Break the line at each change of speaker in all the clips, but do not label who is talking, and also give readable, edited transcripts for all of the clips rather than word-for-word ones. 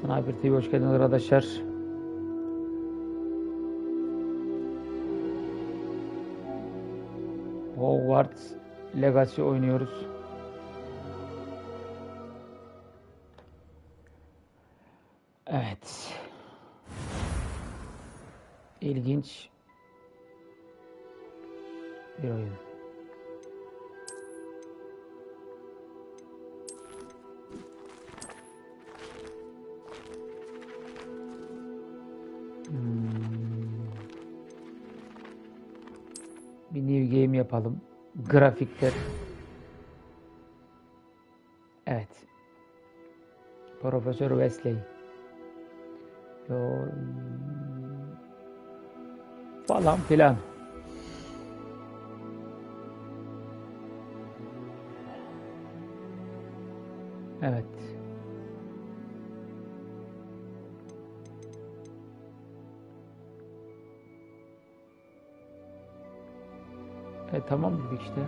Sniper TV hoş geldiniz arkadaşlar. Hogwart Legacy oynuyoruz. Evet. İlginç bir oyun. Bir new game yapalım. Grafikler. Evet. Profesör Wesley. Falan filan. Evet. Tamam dedik işte.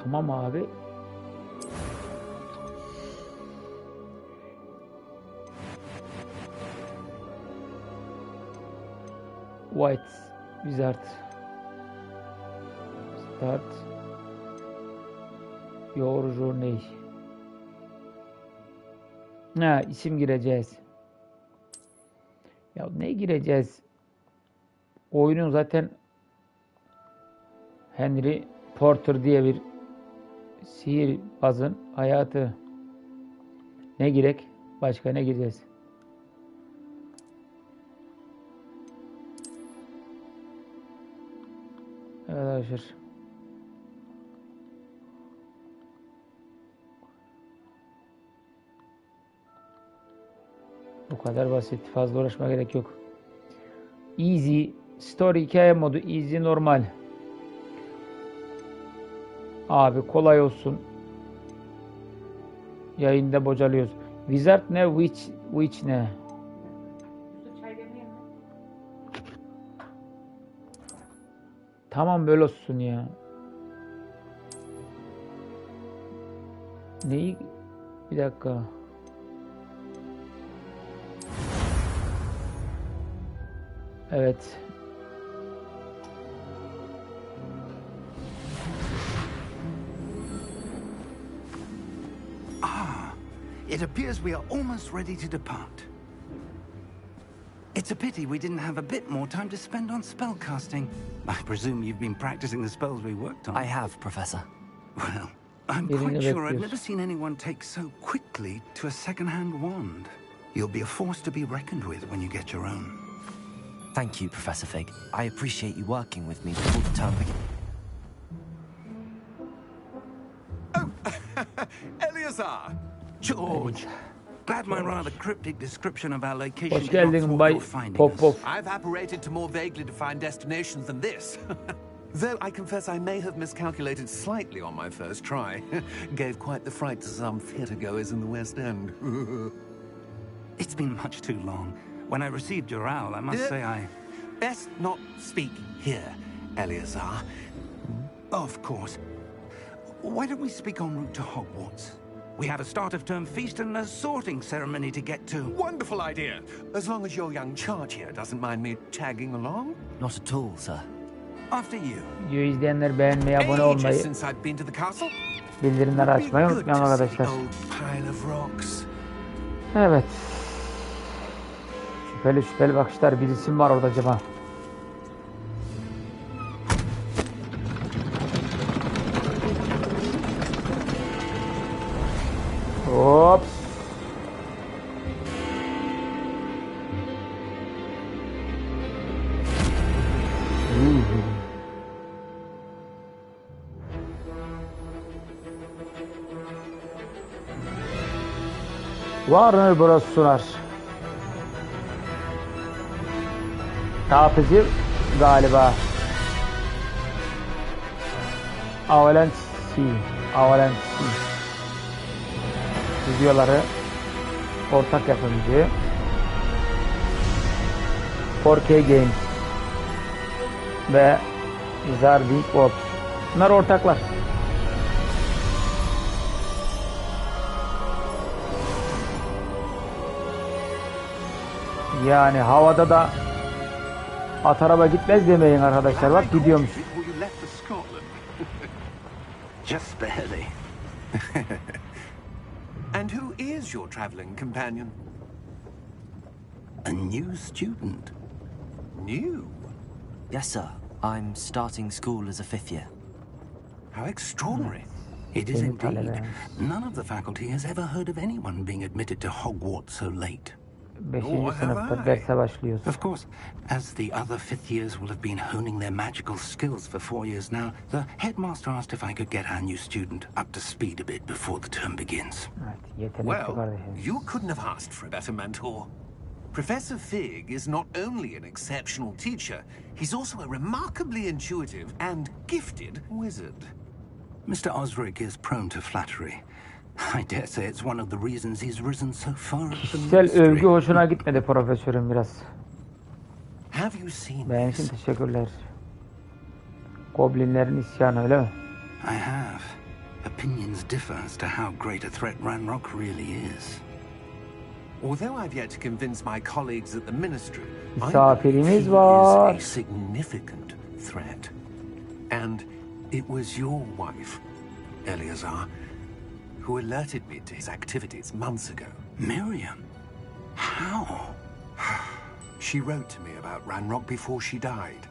Tamam abi. White Wizard. Start your journey. Ha, isim gireceğiz. Ya ne gireceğiz? Oyunun zaten Henry Porter diye bir sihirbazın hayatı. Ne girek? Başka ne gireceğiz? Evet arkadaşlar. Bu kadar basit. Fazla uğraşmaya gerek yok. Easy. Story hikaye modu. Easy normal. Abi kolay olsun. Yayında bocalıyoruz. Wizard ne? Witch ne? Tamam böyle olsun ya. Neyi? Bir dakika. Evet.
It appears we are almost ready to depart. It's a pity we didn't have a bit more time to spend on spellcasting. I presume you've been practicing the spells we worked on.
I have, Professor.
Well, I'm quite sure I've never seen anyone take so quickly to a second-hand wand. You'll be a force to be reckoned with when you get your own.
Thank you, Professor Fig. I appreciate you working with me before the term begins.
Oh, Eleazar!
George, glad my rather cryptic description of our location
Hoş
did not
geldin
thwart
Bay
your finding
Pop
us.
Pop.
I've apparated to more vaguely defined destinations than this. Though I confess I may have miscalculated slightly on my first try. Gave quite the fright to some theatre-goers in the West End.
It's been much too long. When I received your owl, I must say I...
Best not speak here, Eleazar.
Of course. Why don't we speak en route to Hogwarts? We have a start-of-term feast and a sorting ceremony to get to.
Wonderful idea. As long as your young charge here doesn't mind me tagging along.
Not at all, sir.
After you.
Videoyu izleyenler beğenmeyi, abone olmayı,
Since I've been to the castle.
bildirimleri açmayı unutmayın arkadaşlar.
Pile of rocks.
Evet. Şüpheli bakışlar. Bir isim var orada acaba. Hops. Warner Bros. Sunar. Tapıcı galiba. Avalanche. Videoları ortak yapımcı 4K Games ve Zarding Ops. Bunlar ortaklar. Yani havada da at araba gitmez demeyin arkadaşlar. Bak gidiyormuş.
Before you left for Scotland.
Just barely.
And who is your traveling companion?
A new student.
New?
Yes, sir. I'm starting school as a 5th year.
How extraordinary.
It is
Yeni
indeed.
talebe.
None of the faculty has ever heard of anyone being admitted to Hogwart so late.
5.
Oh,
sınıfta
have I?
derse başlıyoruz.
Of course, as the other fifth years will have been honing their magical skills for 4 years now, the headmaster asked if I could get our new student up to speed a bit before the term begins.
Evet, yetenekli
Well,
kardeşim.
you couldn't have asked for a better mentor. Professor Fig is not only an exceptional teacher, he's also a remarkably intuitive and gifted wizard.
Mr. Osric is prone to flattery. I dare say it's one of the reasons he's risen so far up the
Kişisel övgü
ministry.
hoşuna gitmedi profesörün biraz.
Have you seen
Benim için
this?
teşekkürler. Goblinlerin isyanı öyle mi?
I have. Opinions differ as to how great a threat Ranrock really is.
Although I've yet to convince my colleagues at the ministry, I
Misafirimiz
believe he
var.
is a significant threat. And it was your wife, Eleazar, who alerted me to his activities months ago.
Miriam? How?
She wrote to me about Ranrock before she died,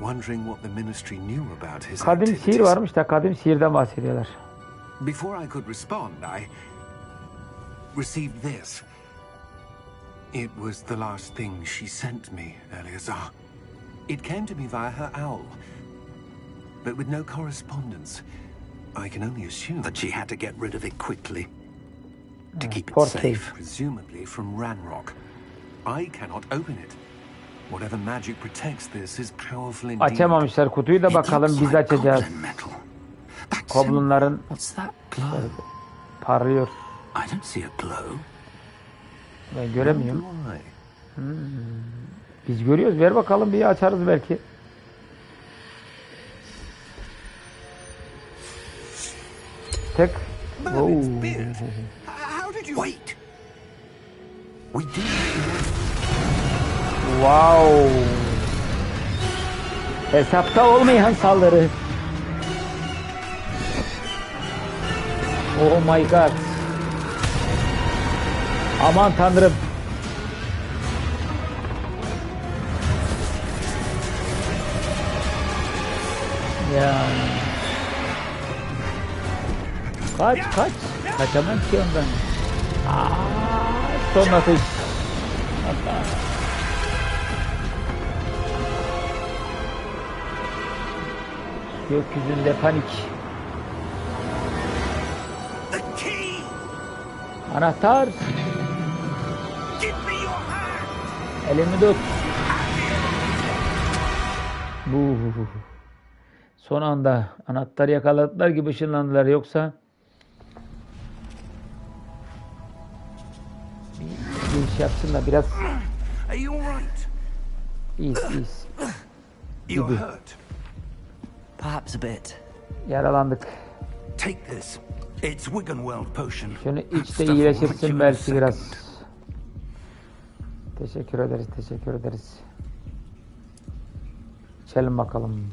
wondering what the ministry knew about his
Kadim sihir
activities.
varmış da kadim sihirden bahsediyorlar.
Before I could respond, I received this. It was the last thing she sent me, Eleazar. It came to me via her owl, but with no correspondence. I can only assume
That she had to get rid of it quickly to keep it
Portkey.
safe.
presumably from Ranrock. I cannot open it. Whatever magic protects this is powerful indeed.
Açamamışlar kutuyu da
It
bakalım
looks
biz
like
açacağız.
goblin metal. That's
Goblinlerin
What's that glow?
parlıyor.
I don't see a glow.
Ben göremiyorum.
Why?
Biz görüyoruz. Ver bakalım bir açarız belki. Tek.
Merlin's
Oo.
beard. How did you...
Wait. We did.
Wow. Hesapta olmayan saldırı. Oh my god. Aman tanrım. Ya. Kaç kaç. Kaçamam ki ondan. Son atış. Hatta. Gökyüzünde panik.
The key!
Anahtar.
Give me your hand!
Elimi tut. Bu. Son anda anahtarı yakaladılar gibi ışınlandılar, yoksa bir iş yapsın da biraz
Are you alright?
iyiyiz.
You're hurt.
Perhaps a bit.
Yaralandık.
Take this. It's Wiggenweld potion.
Şunu iç de
Stuff will make
iyileşirsin
you in a
belki biraz.
second.
Teşekkür ederiz, teşekkür ederiz. İçelim bakalım.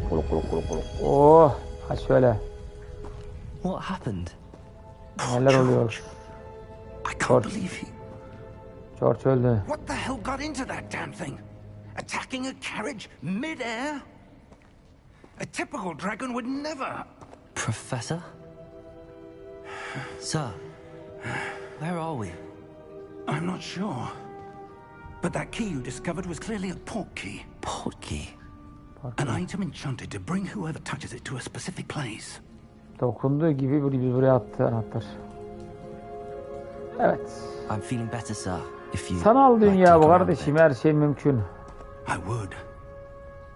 Kuluk kuluk kuluk kuluk. Oh, ha şöyle.
What happened?
Neler oluyor?
I can't
George.
believe he...
George öldü.
What the hell got into that damn thing? Attacking a carriage mid-air? A typical dragon would never...
Professor? Sir, where are we?
I'm not sure. But that key you discovered was clearly a port key.
Portkey.
An item enchanted to bring whoever touches it to a specific place.
Dokunduğu gibi buraya attı anahtar. Evet.
I'm feeling better, sir. If you
Sanal
like to
dünya bu
look around a
kardeşim,
bit.
her şey mümkün.
I would.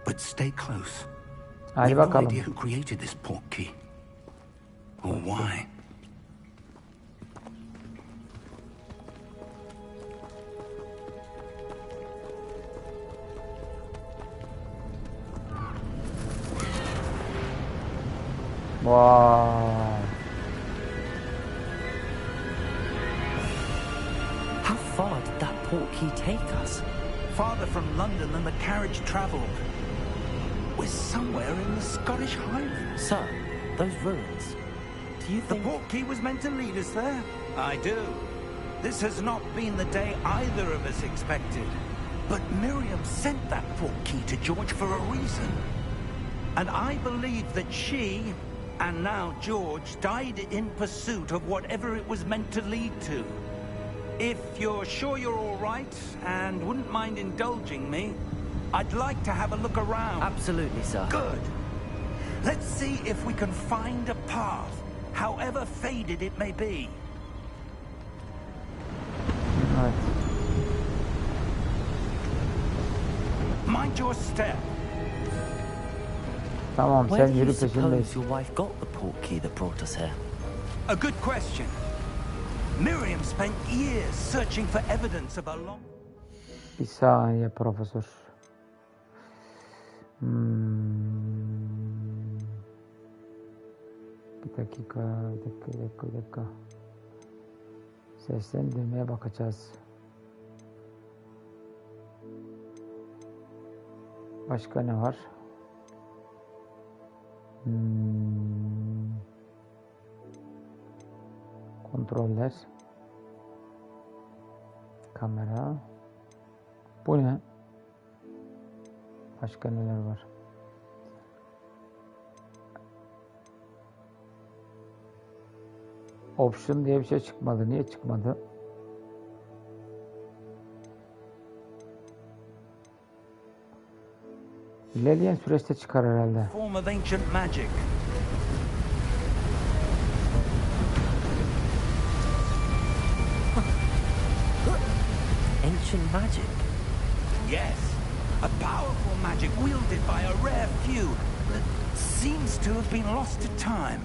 But stay close.
Hadi
We've no
bakalım.
idea who created this port key. Or why.
Vay.
portkey take us?
Farther from London than the carriage travelled. We're somewhere in the Scottish Highlands.
Sir, those ruins. Do you
The
think...
portkey was meant to lead us there? I do. This has not been the day either of us expected. But Miriam sent that portkey to George for a reason. And I believe that she, and now George, died in pursuit of whatever it was meant to lead to. If you're sure you're all right, and wouldn't mind indulging me, I'd like to have a look around.
Absolutely, sir.
Good. Let's see if we can find a path, however faded it may be.
Evet.
Mind your step.
Tamam,
Where
sen
do you
yürü
suppose
peşindeyiz.
your wife got the portkey that brought us here?
A good question. Miriam spent years searching for evidence of a long...
Bir saniye profesör. Bir dakika. Seslendirmeye bakacağız. Başka ne var? Kontroller. Kamera. Bu ne? Başka neler var? Option diye bir şey çıkmadı. Niye çıkmadı? İlerleyen süreçte çıkar herhalde.
Form of ancient magic.
Ancient magic?
Yes, a powerful magic wielded by a rare few that seems to have been lost to time.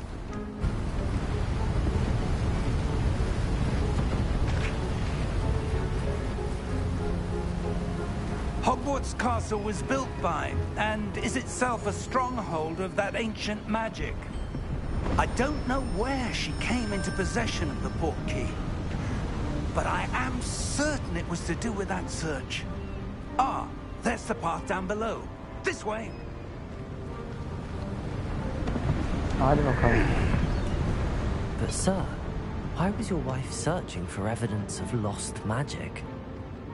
Hogwart's castle was built by, and is itself a stronghold of that ancient magic. I don't know where she came into possession of the portkey, but I am certain it was to do with that search. Ah, there's the path down below. This way.
Hadi bakalım.
But sir, why was your wife searching for evidence of lost magic?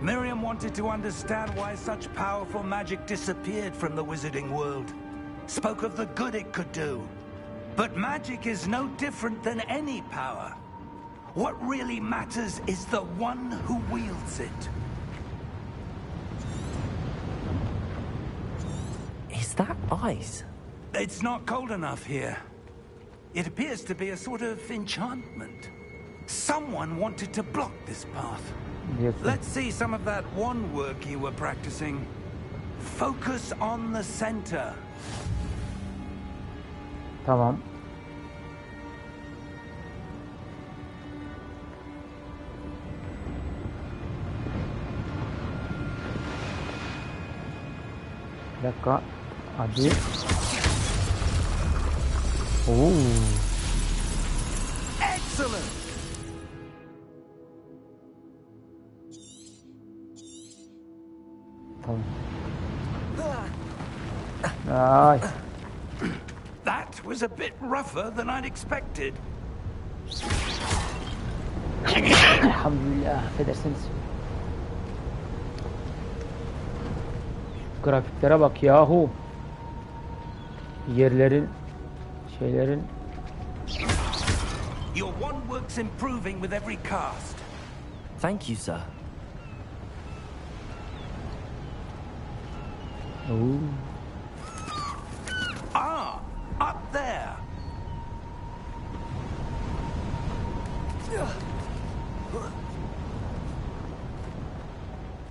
Miriam wanted to understand why such powerful magic disappeared from the wizarding world. Spoke of the good it could do. But magic is no different than any power. What really matters is the one who wields it.
Is that ice?
It's not cold enough here. It appears to be a sort of enchantment. Someone wanted to block this path.
Diyorsun.
Let's see some of that one work you were practicing. Focus on the center.
Tamam. Bir dakika. Hadi. Oo.
Excellent!
Tamam. Ay.
That was a bit rougher than I'd expected.
Elhamdülillah. Affedersiniz. Grafiklere bak yahu. Yerlerin, şeylerin.
Your one work's improving with every cast.
Thank you, sir.
Oo.
Ah, up there.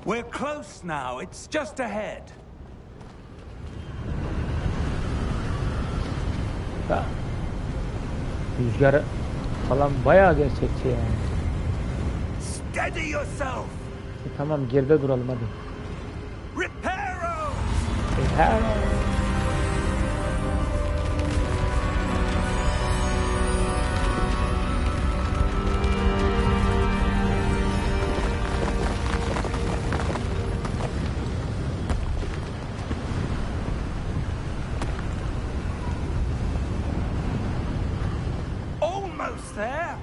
We're close now. It's just ahead.
Da. Rüzgarı falan bayağı gerçekçi yani.
Steady yourself.
Tamam geride duralım hadi.
Reparo!
Her
almost there.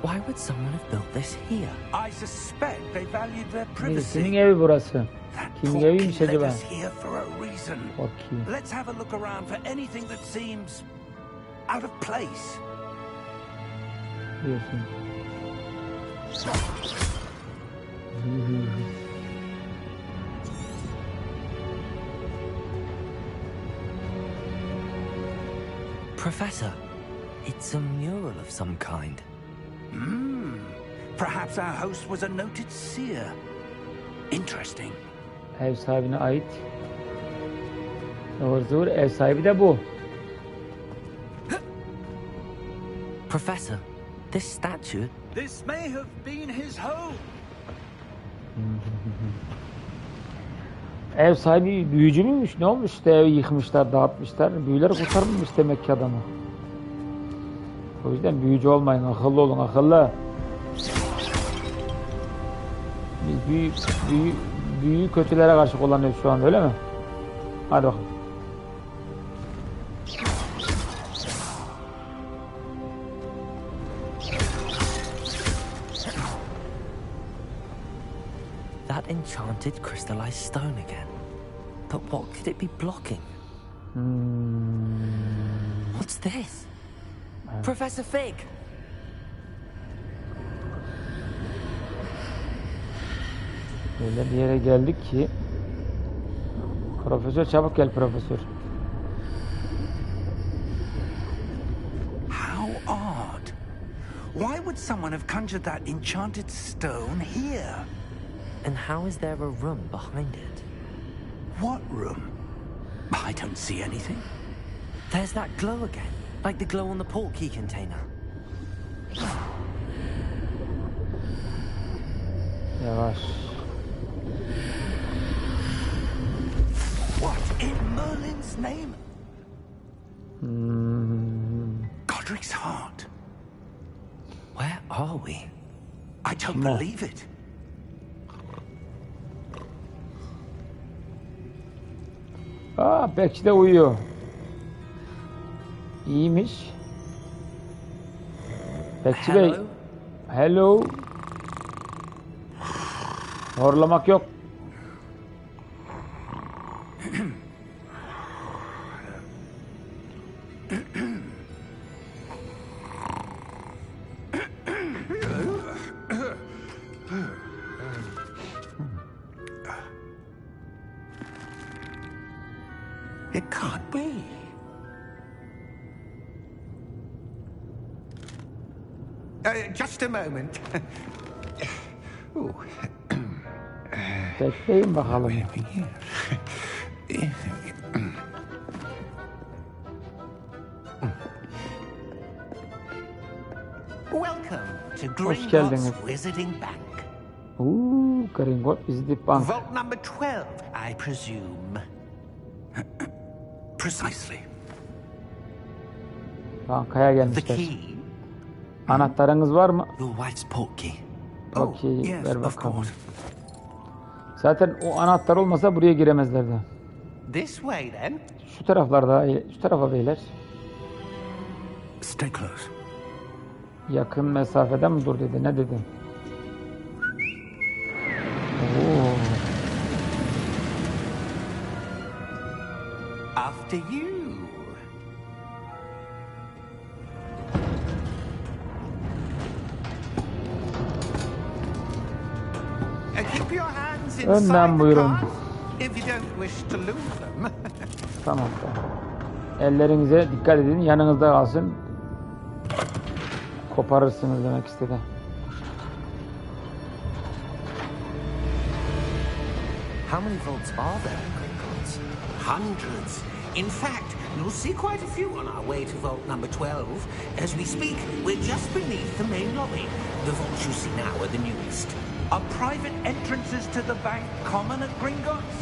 Why would someone have built this here?
I suspect they valued their
Birisinin
privacy.
evi burası.
That
Kimin
portkey
eviymiş
led
acaba?
us here for a reason.
Bakayım.
Let's have a look around for anything that seems out of place.
Diyorsun.
Professor, it's a mural of some kind.
Perhaps our host was a noted seer. Interesting.
Ev sahibine ait. Doğru, ev sahibi de bu.
Professor, this statue,
This may have been his home.
Ev sahibi büyücü müymüş? Ne olmuş işte evi yıkmışlar, dağıtmışlar. Büyüleri kurtarmamış demek ki adamı. O yüzden büyücü olmayın, akıllı olun, akıllı. Biz büyü kötülere karşı kullanıyoruz şu an, öyle mi? Hadi bakalım.
that enchanted crystallized stone again. But what could it be blocking? What's this? Professor Fig!
Öyle bir yere geldik ki Profesör, çabuk gel profesör.
How odd. Why would someone have conjured that enchanted stone here?
And how is there a room behind it?
What room? I don't see anything.
There's that glow again, like the glow on the portkey container.
Yavaş.
What in Merlin's name? Godric's heart.
Where are we?
I don't believe it.
Bekçi de uyuyor. İyiymiş. Bekçi Bey. Hello. Horlamak yok.
It can't be. Just a moment. Ooh.
Bekleyin bakalım.
Welcome to
Hoş geldiniz.
Gringotts Wizarding Bank.
Gringot Wizarding Bank.
Vault number 12, I presume. Precisely.
Bankaya
The
gelmişler.
key?
Anahtarınız var mı?
Your wife's portkey.
Bakayım,
yes,
ver
of
bakalım.
course.
Zaten o anahtar olmasa buraya giremezlerdi.
This way then.
Şu taraflarda, şu tarafa beyler.
Stay close.
Yakın mesafede mi dur dedi, ne dedi? Oo.
After you. Keep your hands
Önden
inside the
buyurun.
car if you don't wish to lose them.
Tamam. Ellerinize dikkat edin, yanınızda kalsın. Koparırsınız demek istedi.
How many vaults are there in Gringotts?
Hundreds. In fact, you'll see quite a few on our way to vault number 12. As we speak, we're just beneath the main lobby. The vaults you see now are the newest.
Are private entrances to the bank common at Gringotts?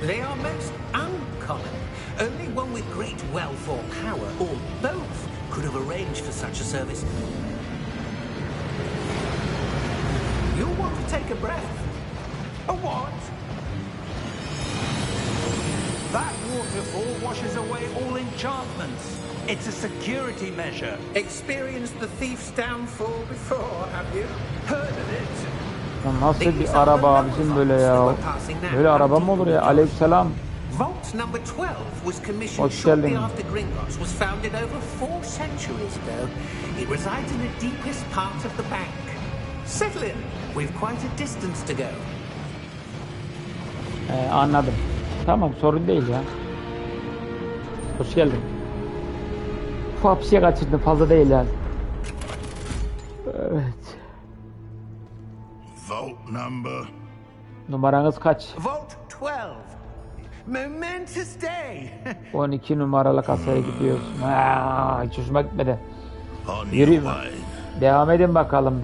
They are most uncommon. Only one with great wealth or power, or both, could have arranged for such a service. You'll want to take a breath. A what?
That waterfall washes away all enchantments. It's a security measure.
Experienced the thief's downfall before, have you?
Heard of it?
Ya nasıl bir araba abicim böyle ya? Böyle araba mı olur ya? Aleykümselam.
Vault number 12 was commissioned
Hoş
shortly
geldin.
after Gringotts was founded over 4 centuries ago. It resides in the deepest part of the bank. Settle in. We've quite a distance to go.
Anladım. Tamam, sorun değil ya. Hoş geldin. Ufak bir şey kaçırdım, fazla değil yani. Evet.
Vault number.
Numaranız kaç?
Vault 12. Momentous day.
12 numaralı kasaya gidiyoruz. Hiç hoşuma gitmedi.
On
Yürüyün.
your way.
Devam edin bakalım.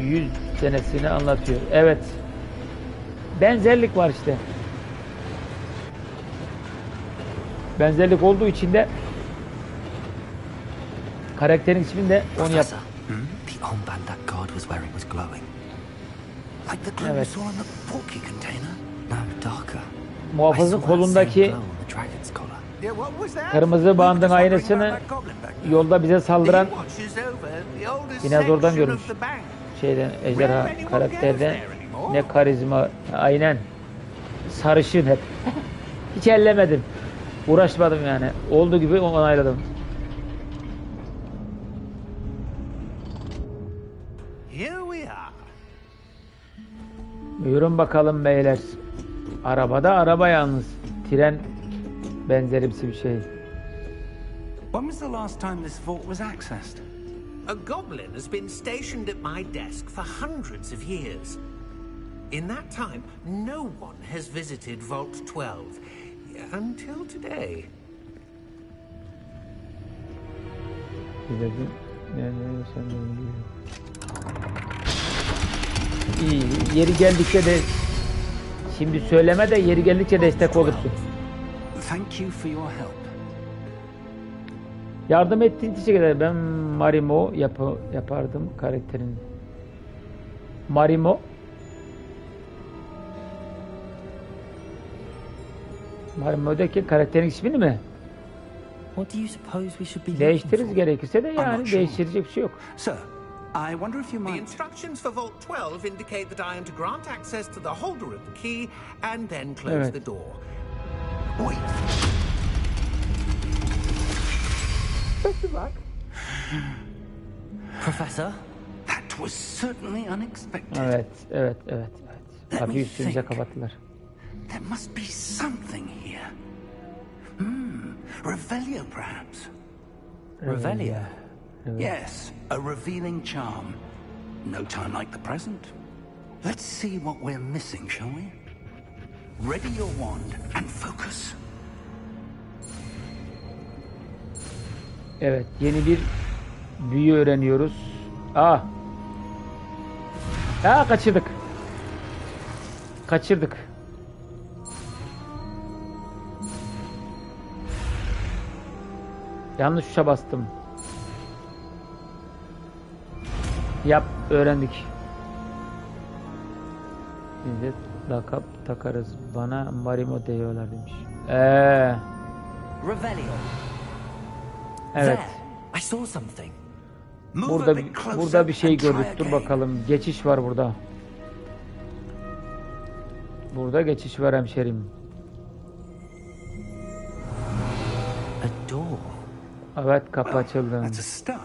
100 senesini anlatıyor. Evet. Benzerlik var işte. Benzerlik olduğu için de karakterin ismini de onu yap.
Professor, the armband that guard was wearing was glowing.
Like the glue you
Evet.
saw in the porky container?
No, darker. I
Muhafızın
saw that same
kolundaki
glow on the dragon's collar.
Yeah, what was that?
kırmızı bandın
Just wondering
aynısını
about that goblin back there.
yolda bize saldıran
He watches over the oldest
dinozordan
section
görmüş.
of the bank.
Şeyden, ejderha karakterden ne karizma, aynen sarışın hep. Hiç ellemedim. Uğraşmadım yani. Olduğu gibi onayladım.
Here we are.
Buyurun bakalım beyler. Arabada araba yalnız. Tren benzerimsi bir şey.
When was the last time this vault was accessed?
A goblin has been stationed at my desk for hundreds of years. In that time, no one has visited Vault 12 until today.
İyi, yeri geldikçe de şimdi söyleme de yeri geldikçe destek olursun.
Thank you for your help.
Yardım ettiğin teşekkür ederim. Ben Marimo yapardım karakterin. Marimo. Marimo'daki karakterin ismini mi?
What do you suppose we should be looking
Değiştiririz
for?
gerekirse de yani
not sure.
değiştirecek bir şey yok.
Sir, I wonder if you
The
might...
instructions for Vault 12 indicate that I am to grant access to the holder of the key and then close
Evet.
the door. Wait. Best of luck.
Professor?
That was certainly unexpected.
Evet.
Let
Kapıyı
me
üstümüze
think.
kapattılar.
There must be something here. Revelio, perhaps?
Revelio?
Yes, a revealing charm. No time like the present. Let's see what we're missing, shall we? Ready your wand and focus.
Evet, yeni bir büyü öğreniyoruz. Kaçırdık. Yanlış tuşa bastım. Öğrendik. Biz de lakap takarız. Bana Marimo diyorlar demiş.
Revelio.
Evet.
There. I saw something.
Move a bit closer
Burada bir şey
and try
gördük. Dur
again.
bakalım. Geçiş var burada. Burada geçiş var hemşerim.
A door.
Evet, kapı açıldı.
That's a start.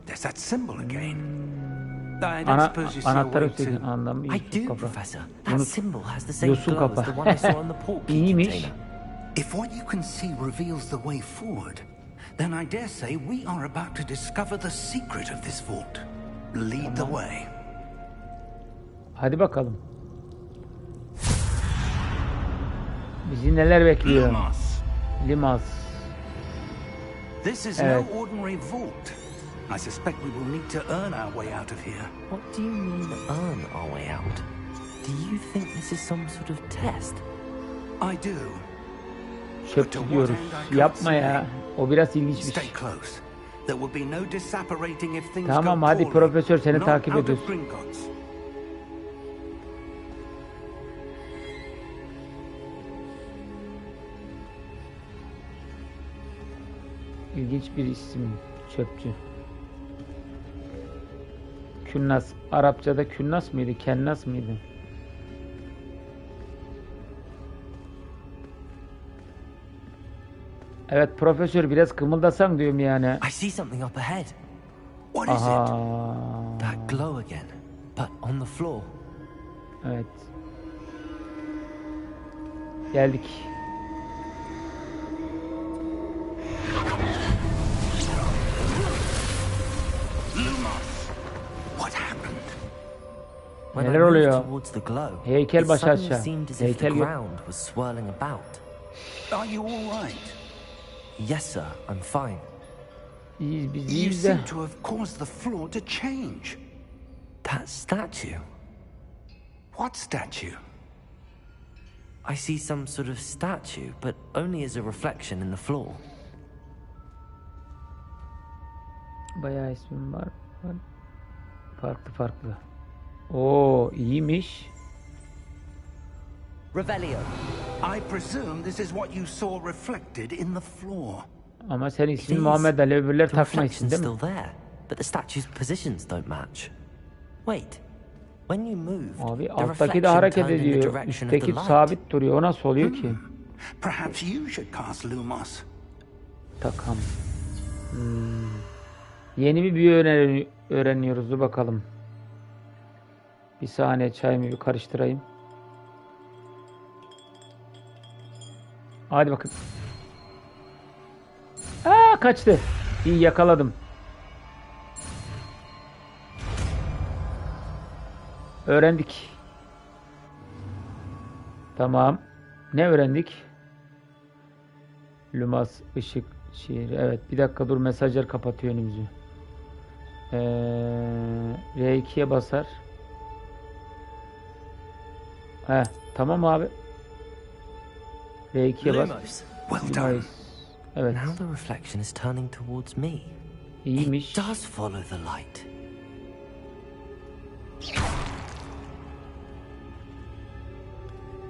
There's that symbol again. I don't suppose you still
Anahtarı
wait to...
üstünden anlamı
I do,
kapı.
Professor.
Bunu-
That symbol has the same
Yosun
glow as
kapı.
the one I saw on the portkey
İyiymiş.
container.
If what you can see reveals the way forward, then I dare say we are about to discover the secret of this vault. Lead the way.
Hadi bakalım. Bizi neler bekliyor? Limas.
This is
Evet.
no ordinary vault. I suspect we will need to earn our way out of here.
What do you mean, earn our way out? Do you think this is some sort of test?
I do.
Çöp gidiyoruz. Yapma ya. O biraz ilginç bir
Stay
şey.
close. There will be no disapparating if things
Tamam
go
hadi
poorly.
profesör seni
Not
takip
out of
ediyoruz.
Gringotts.
İlginç bir isim. Çöpçü. Künnas. Arapçada künnas mıydı? Kennas mıydı? Evet profesör biraz kımıldasan diyorum yani.
I see something up ahead.
What is it?
Aha.
That glow again, but on the floor.
Evet. Geldik.
Lumos! What happened?
When I
Neler
moved
oluyor?
towards the glow,
Heykel
it
başı
suddenly
aşağı.
seemed as if the
Heykel yok.
ground was swirling about.
Are you all right?
Yes, sir, I'm fine.
İyiyiz biz
You
iyiyiz de.
seem to have caused the floor to change.
That statue.
What statue?
I see some sort of statue, but only as a reflection in the floor.
Bayağı ismim var. Farklı farklı. Oo iyiymiş.
Revelio.
I presume this is what you saw reflected in the floor.
Ama sen
It
ismin
is.
Muhammed Ali öbürleri
The
takma
reflection's
isim değil mi?
still there, but the statue's positions don't match. Wait, when you moved,
Abi
the
alttaki
reflection
de hareket
turned in the
ediyor.
direction of the
Üstteki
light.
sabit duruyor. O nasıl oluyor ki?
Perhaps you should cast Lumos.
Takam. Yeni bir büyü öğreniyoruz. Dur bakalım. Bir saniye çayımı bir karıştırayım. Hadi bakın. Aa kaçtı. İyi yakaladım. Öğrendik. Tamam. Ne öğrendik? Lumas, ışık, şiir. Evet. Bir dakika dur. Mesajlar kapatıyor önümüzü. R2'ye basar. Tamam abi. R2'ye bas.
Lumos.
Well done.
Nice. Evet.
Now the reflection is turning towards me.
İyiymiş.
It does follow the light.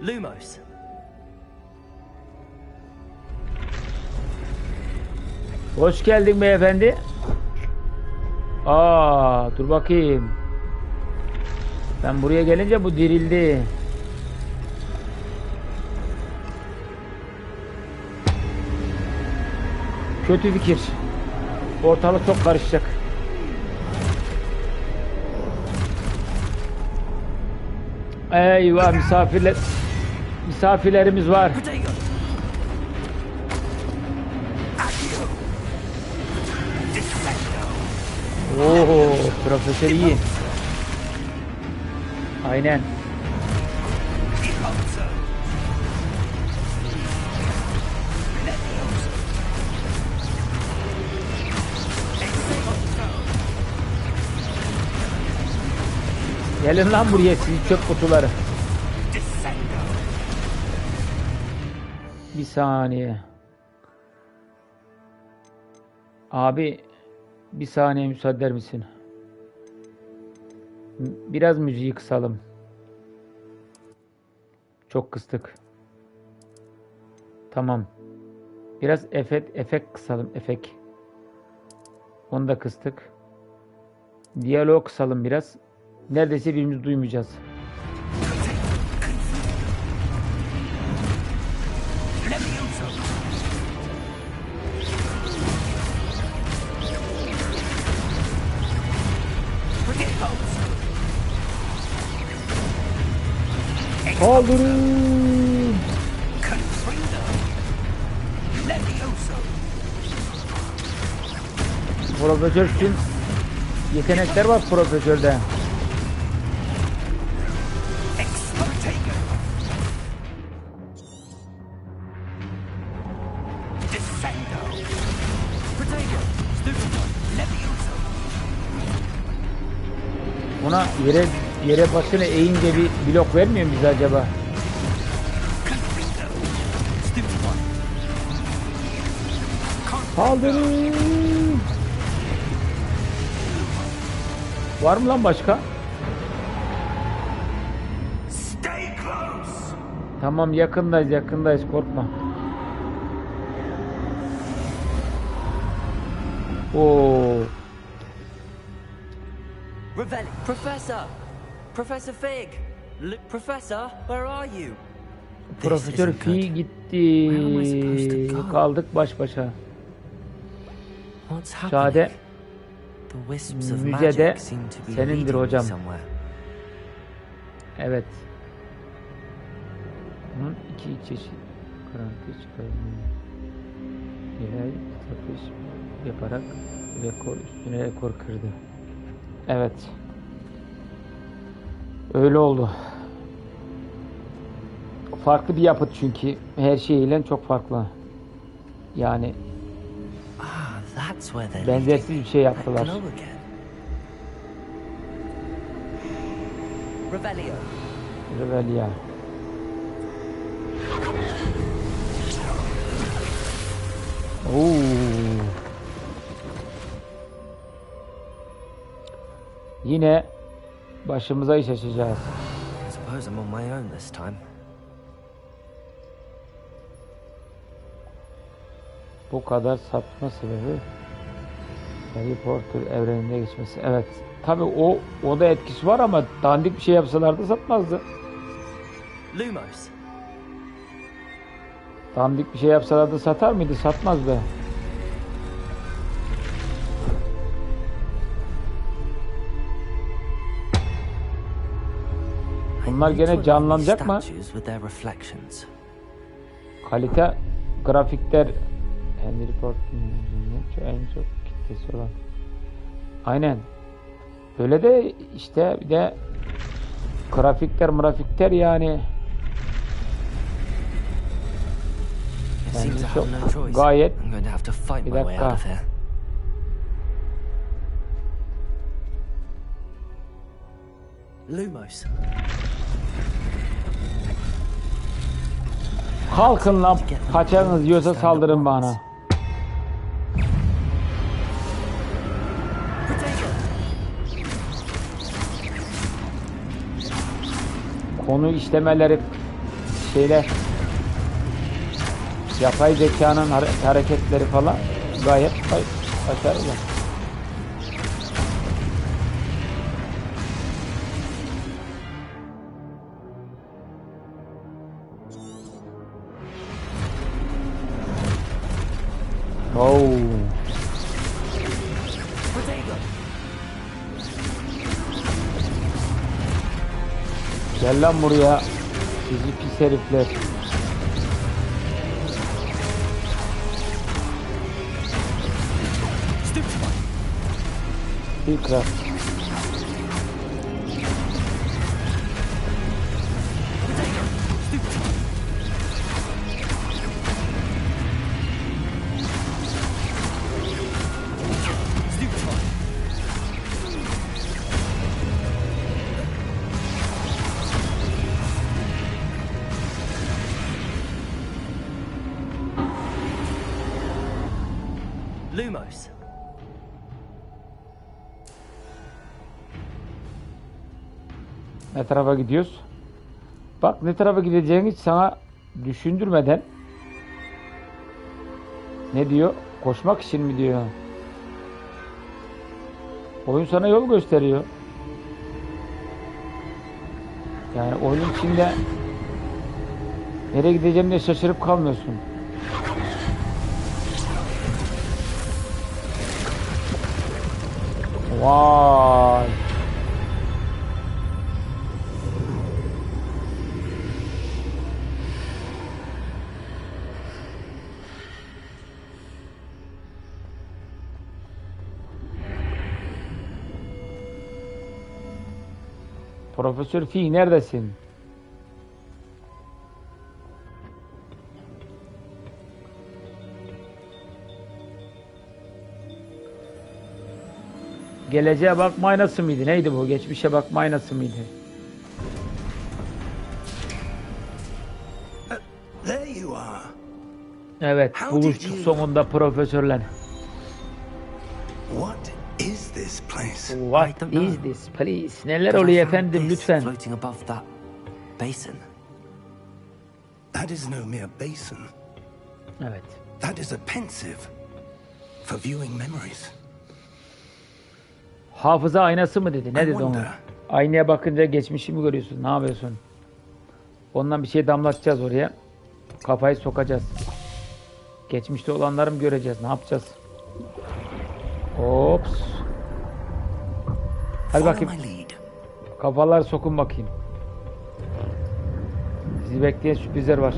Lumos.
Hoş geldin beyefendi. Dur bakayım. Ben buraya gelince bu dirildi. Kötü fikir. Ortalık çok karışacak. Eyvah misafirlerimiz var.
Protego.
Oo, profesör iyi. Aynen. Gelin lan buraya siz çöp kutuları. Bir saniye. Abi bir saniye müsaade eder misin? Biraz müziği kısalım. Çok kıstık. Tamam. Biraz efekt kısalım. Efekt. Onu da kıstık. Diyalog kısalım biraz. Neredeyse birbirimizi duymayacağız. Kaldırın. Profesör için yetenekler var profesörde. Buna yere başını eğince bir blok vermiyor mu bize acaba? Kaldırın. Var mı lan başka?
Stay close!
Tamam, yakındayız, korkma. Oo.
Revelli, Professor! Professor Fig! Professor, where are you?
Profesör Fi gitti. Kaldık baş başa.
What's happening?
Şade
The wisps of
müzede
magic seem to be
senindir
leading me
hocam.
somewhere.
Evet. Bunun iki çeşit karanlık çıkarılıyor. Yelay satış yaparak rekor üstüne rekor kırdı. Evet. Öyle oldu. Farklı bir yapıt çünkü. Her şeyiyle çok farklı. Yani
Ah, that's where they're
benzersiz
leading
bir şey
me. That
yaptılar.
glow again. Revelio.
Revelia. Oo. Yine başımıza iş açacağız.
I suppose I'm on my own this time.
Bu kadar satma sebebi Harry Potter evreninde geçmesi. Evet. Tabi o da etkisi var ama dandik bir şey yapsalardı satmazdı.
Lumos.
Dandik bir şey yapsalardı satar mıydı? Satmazdı. Bunlar gene canlanacak mı?
Statues with their reflections.
Kalite, grafikler Harry Potter'ın en çok kitlesi olan. Aynen. Öyle de işte bir de grafikler yani
It seems I
çok
have no choice.
gayet
I'm going to have to fight
bir
my way out
dakika.
of here. Lumos.
Kalkın lan, kaçarınız yiyorsa saldırın bana. Konu işlemeleri şeyler, yapay zekanın hareketleri falan gayet başarılı. Oh. Gel lan buraya. Sizi pis herifler. Tekrar.
Lumos.
Ne tarafa gidiyoruz? Bak ne tarafa gideceğini hiç sana düşündürmeden ne diyor? Koşmak için mi diyor? Oyun sana yol gösteriyor. Yani oyun içinde nereye gideceğini de şaşırıp kalmıyorsun. Vay. Profesör Fi neredesin? Geleceğe bakma aynası mıydı? Neydi bu? Geçmişe bakma aynası mıydı?
There you are.
Evet, buluştuk sonunda profesörle.
What is
this place?
What
don't know.
is this please? Neler
But I
oluyor
found
efendim
this
lütfen.
floating above that basin.
That is no mere basin.
Evet.
That is a pensive for viewing memories.
Hafıza aynası mı dedi? Ne
I
dedi onu?
wonder.
Aynaya bakınca geçmişi mi görüyorsun? Ne yapıyorsun? Ondan bir şey damlatacağız oraya. Kafayı sokacağız. Geçmişte olanları mı göreceğiz? Ne yapacağız? Ops. Hadi
Follow
bakayım.
my lead.
Kafaları sokun bakayım. Bizi bekleyen sürprizler var.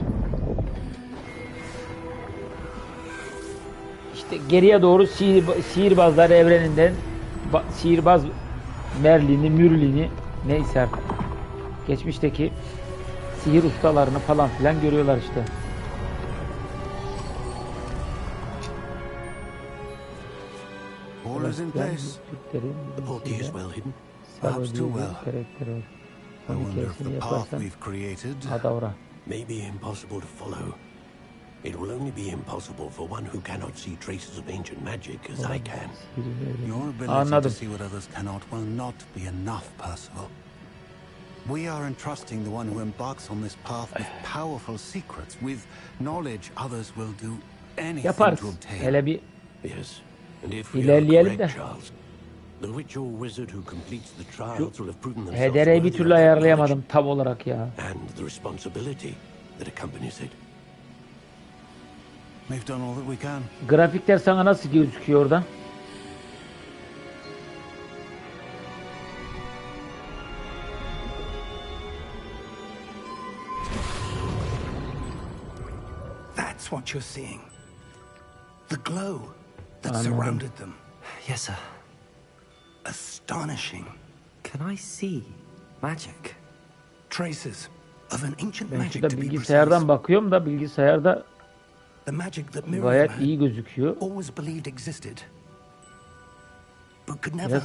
İşte geriye doğru sihirbazlar evreninden sihirbaz Merlin'i, Mürlin'i neyse artık. Geçmişteki sihir ustalarını falan filan görüyorlar işte.
All is in place. The portkey is well hidden. Perhaps too well. I wonder if the path we've created may be impossible to follow. It will only be impossible for one who cannot see traces of ancient magic as I can. Your ability to see what others cannot will not be enough, Percival. We are entrusting the one who embarks on this path with powerful secrets, with knowledge others will do anything
Yaparız.
to obtain.
Hele bir
Yes, and if we are
ilerleyelim de.
correct, Charles, the witch or wizard who completes the trials will have proven themselves
HDR'yi bir
worthy
türlü
of that
ayarlayamadım tam olarak ya.
knowledge and the responsibility that accompanies it.
We've done all that we can.
Grafikler sana nasıl gözüküyor orada?
That's what you're seeing. The glow that
Anladım.
surrounded them.
Yes, sir.
Astonishing.
Can I see magic?
Traces of an ancient
Ben
magic
şurada
to be
bilgisayardan
precise.
bakıyorum da bilgisayarda
The magic that Miriam
gayet
had
iyi gözüküyor.
always believed existed, but could never.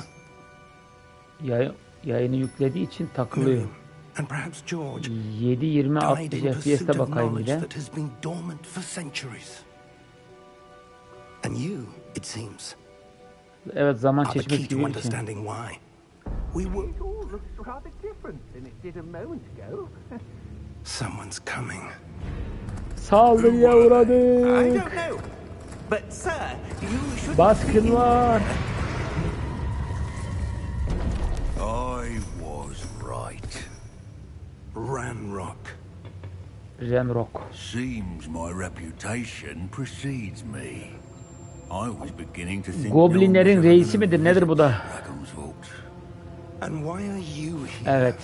Biraz yayını yüklediği için takılıyor.
Miriam and perhaps George
720
died
60
in pursuit
FPS'te
of
bakayım bir
knowledge
de.
that has been dormant for centuries. And you, it seems,
Evet, zaman
are the
çeşmesi
key to
gibi bir şey.
understanding why. We were.
It all looks rather different than it did a moment ago.
Someone's coming.
Saldırıya
I
uğradık.
don't know. But, sir, you should.
Baskın var.
I was right.
Ranrock.
Renrock.
Seems my reputation precedes me. I was beginning to think
Goblinlerin
no one
reisi
was ever
midir,
gonna
nedir bu da?
visit Dragon's Vault.
And why are you here?
Evet.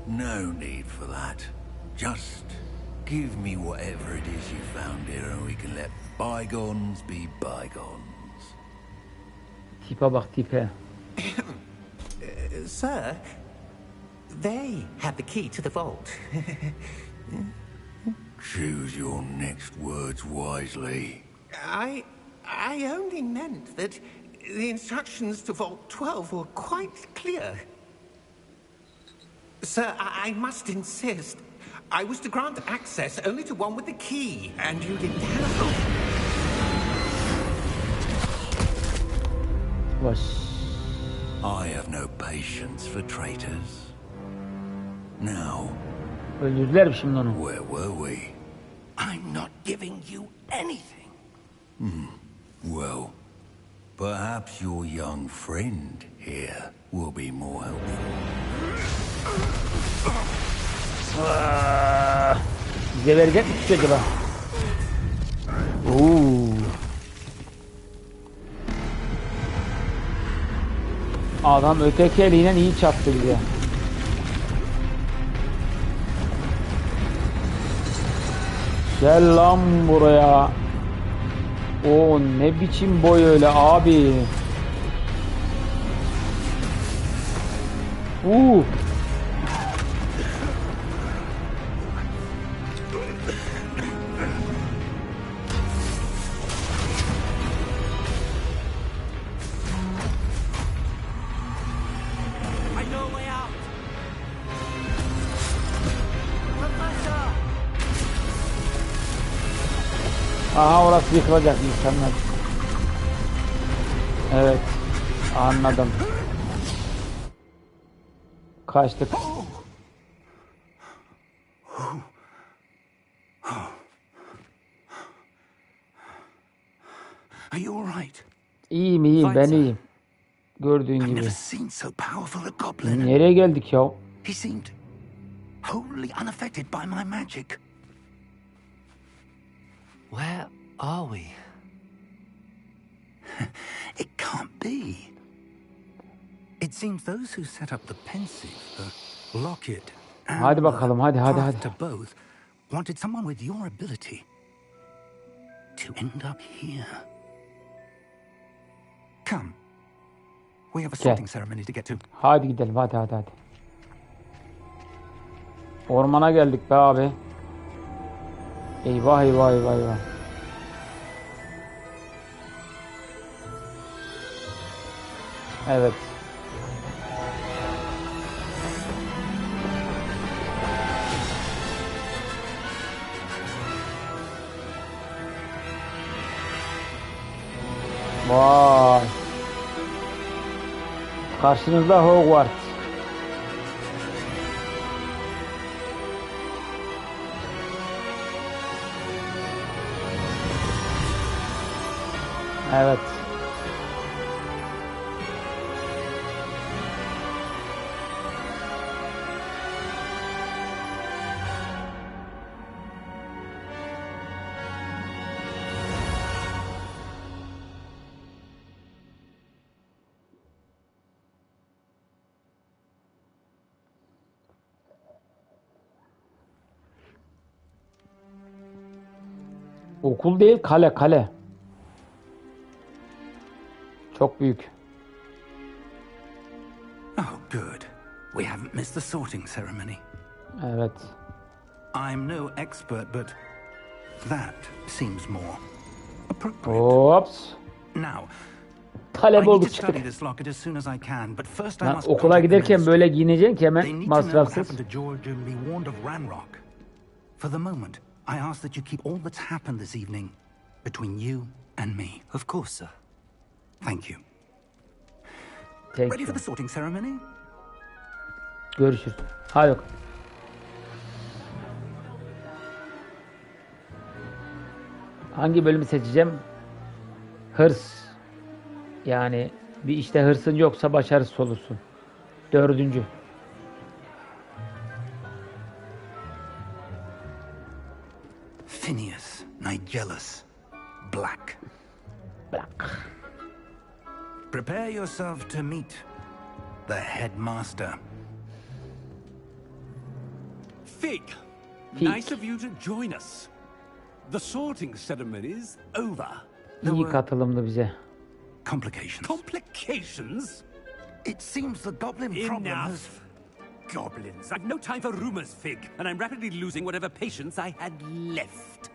No need for that. Just give me whatever it is you found here and we can let bygones be bygones.
Tipe bak tipe.
Sir, they had the key to the vault.
Choose your next words wisely.
I only meant that the instructions to Vault 12 were quite clear. Sir, I must insist. I was to grant access only to one with the key, and you didn't have.
Baş.
I have no patience for traitors. Now,
Öldürdüler mi şimdi onu?
where were we?
I'm not giving you anything.
Well, perhaps your young friend here will be more helpful.
Bize verecek mi ki acaba? Oo. Adam öteki eliyle iyi çattı bize. Gel lan buraya. O ne biçim boy öyle abi.
I know a way out.
Aha, orası yıkılacak insanlar. Evet. Anladım. Kaçtık.
Are you all right?
İyiyim iyiyim, ben
Fine, sir.
iyiyim. Gördüğün
I've
gibi.
never seen so powerful a goblin.
Nereye geldik ya?
He seemed wholly unaffected by my magic.
Where are we?
It can't be. It seems those who set up the pensive, the locket, and
Hadi bakalım, hadi.
path to both wanted someone with your ability to end up here. Come. We have a sorting ceremony to get to.
Hadi gidelim, hadi. Ormana geldik be abi. Eyvah. Evet. Vay. Karşınızda Hogwart. Evet. Okul değil, kale. Çok büyük.
Oh, good. We haven't missed the sorting ceremony.
Evet.
I'm no expert, but that seems more appropriate.
Hops.
Now, I
Talep
need to
olduk
study
çıktık.
this locket as soon as I can, but first I
Lan
must
okula
contact the
giderken
minister.
böyle giyineceksin ki
They
hemen
need to know what
masrafsız.
happened to George and be warned of Ranrock. For the moment, I ask that you keep all that's happened this evening between you and me.
Of course, sir.
Thank you.
Thank
Ready
you.
for the sorting ceremony?
Görüşürüz. Hadi bakalım. Hangi bölümü seçeceğim? Hırs. Yani bir işte hırsın yoksa başarısız olursun. 4.
Phineas, Nigellus, Black.
Bırak.
Prepare yourself to meet the headmaster.
Fig, nice of you to join us. The sorting ceremony's over.
İyi katılımdı bize.
Complications.
Complications?
It seems the goblin problem has...
Enough. Goblins. I've no time for rumors, Fig, and I'm rapidly losing whatever patience I had left.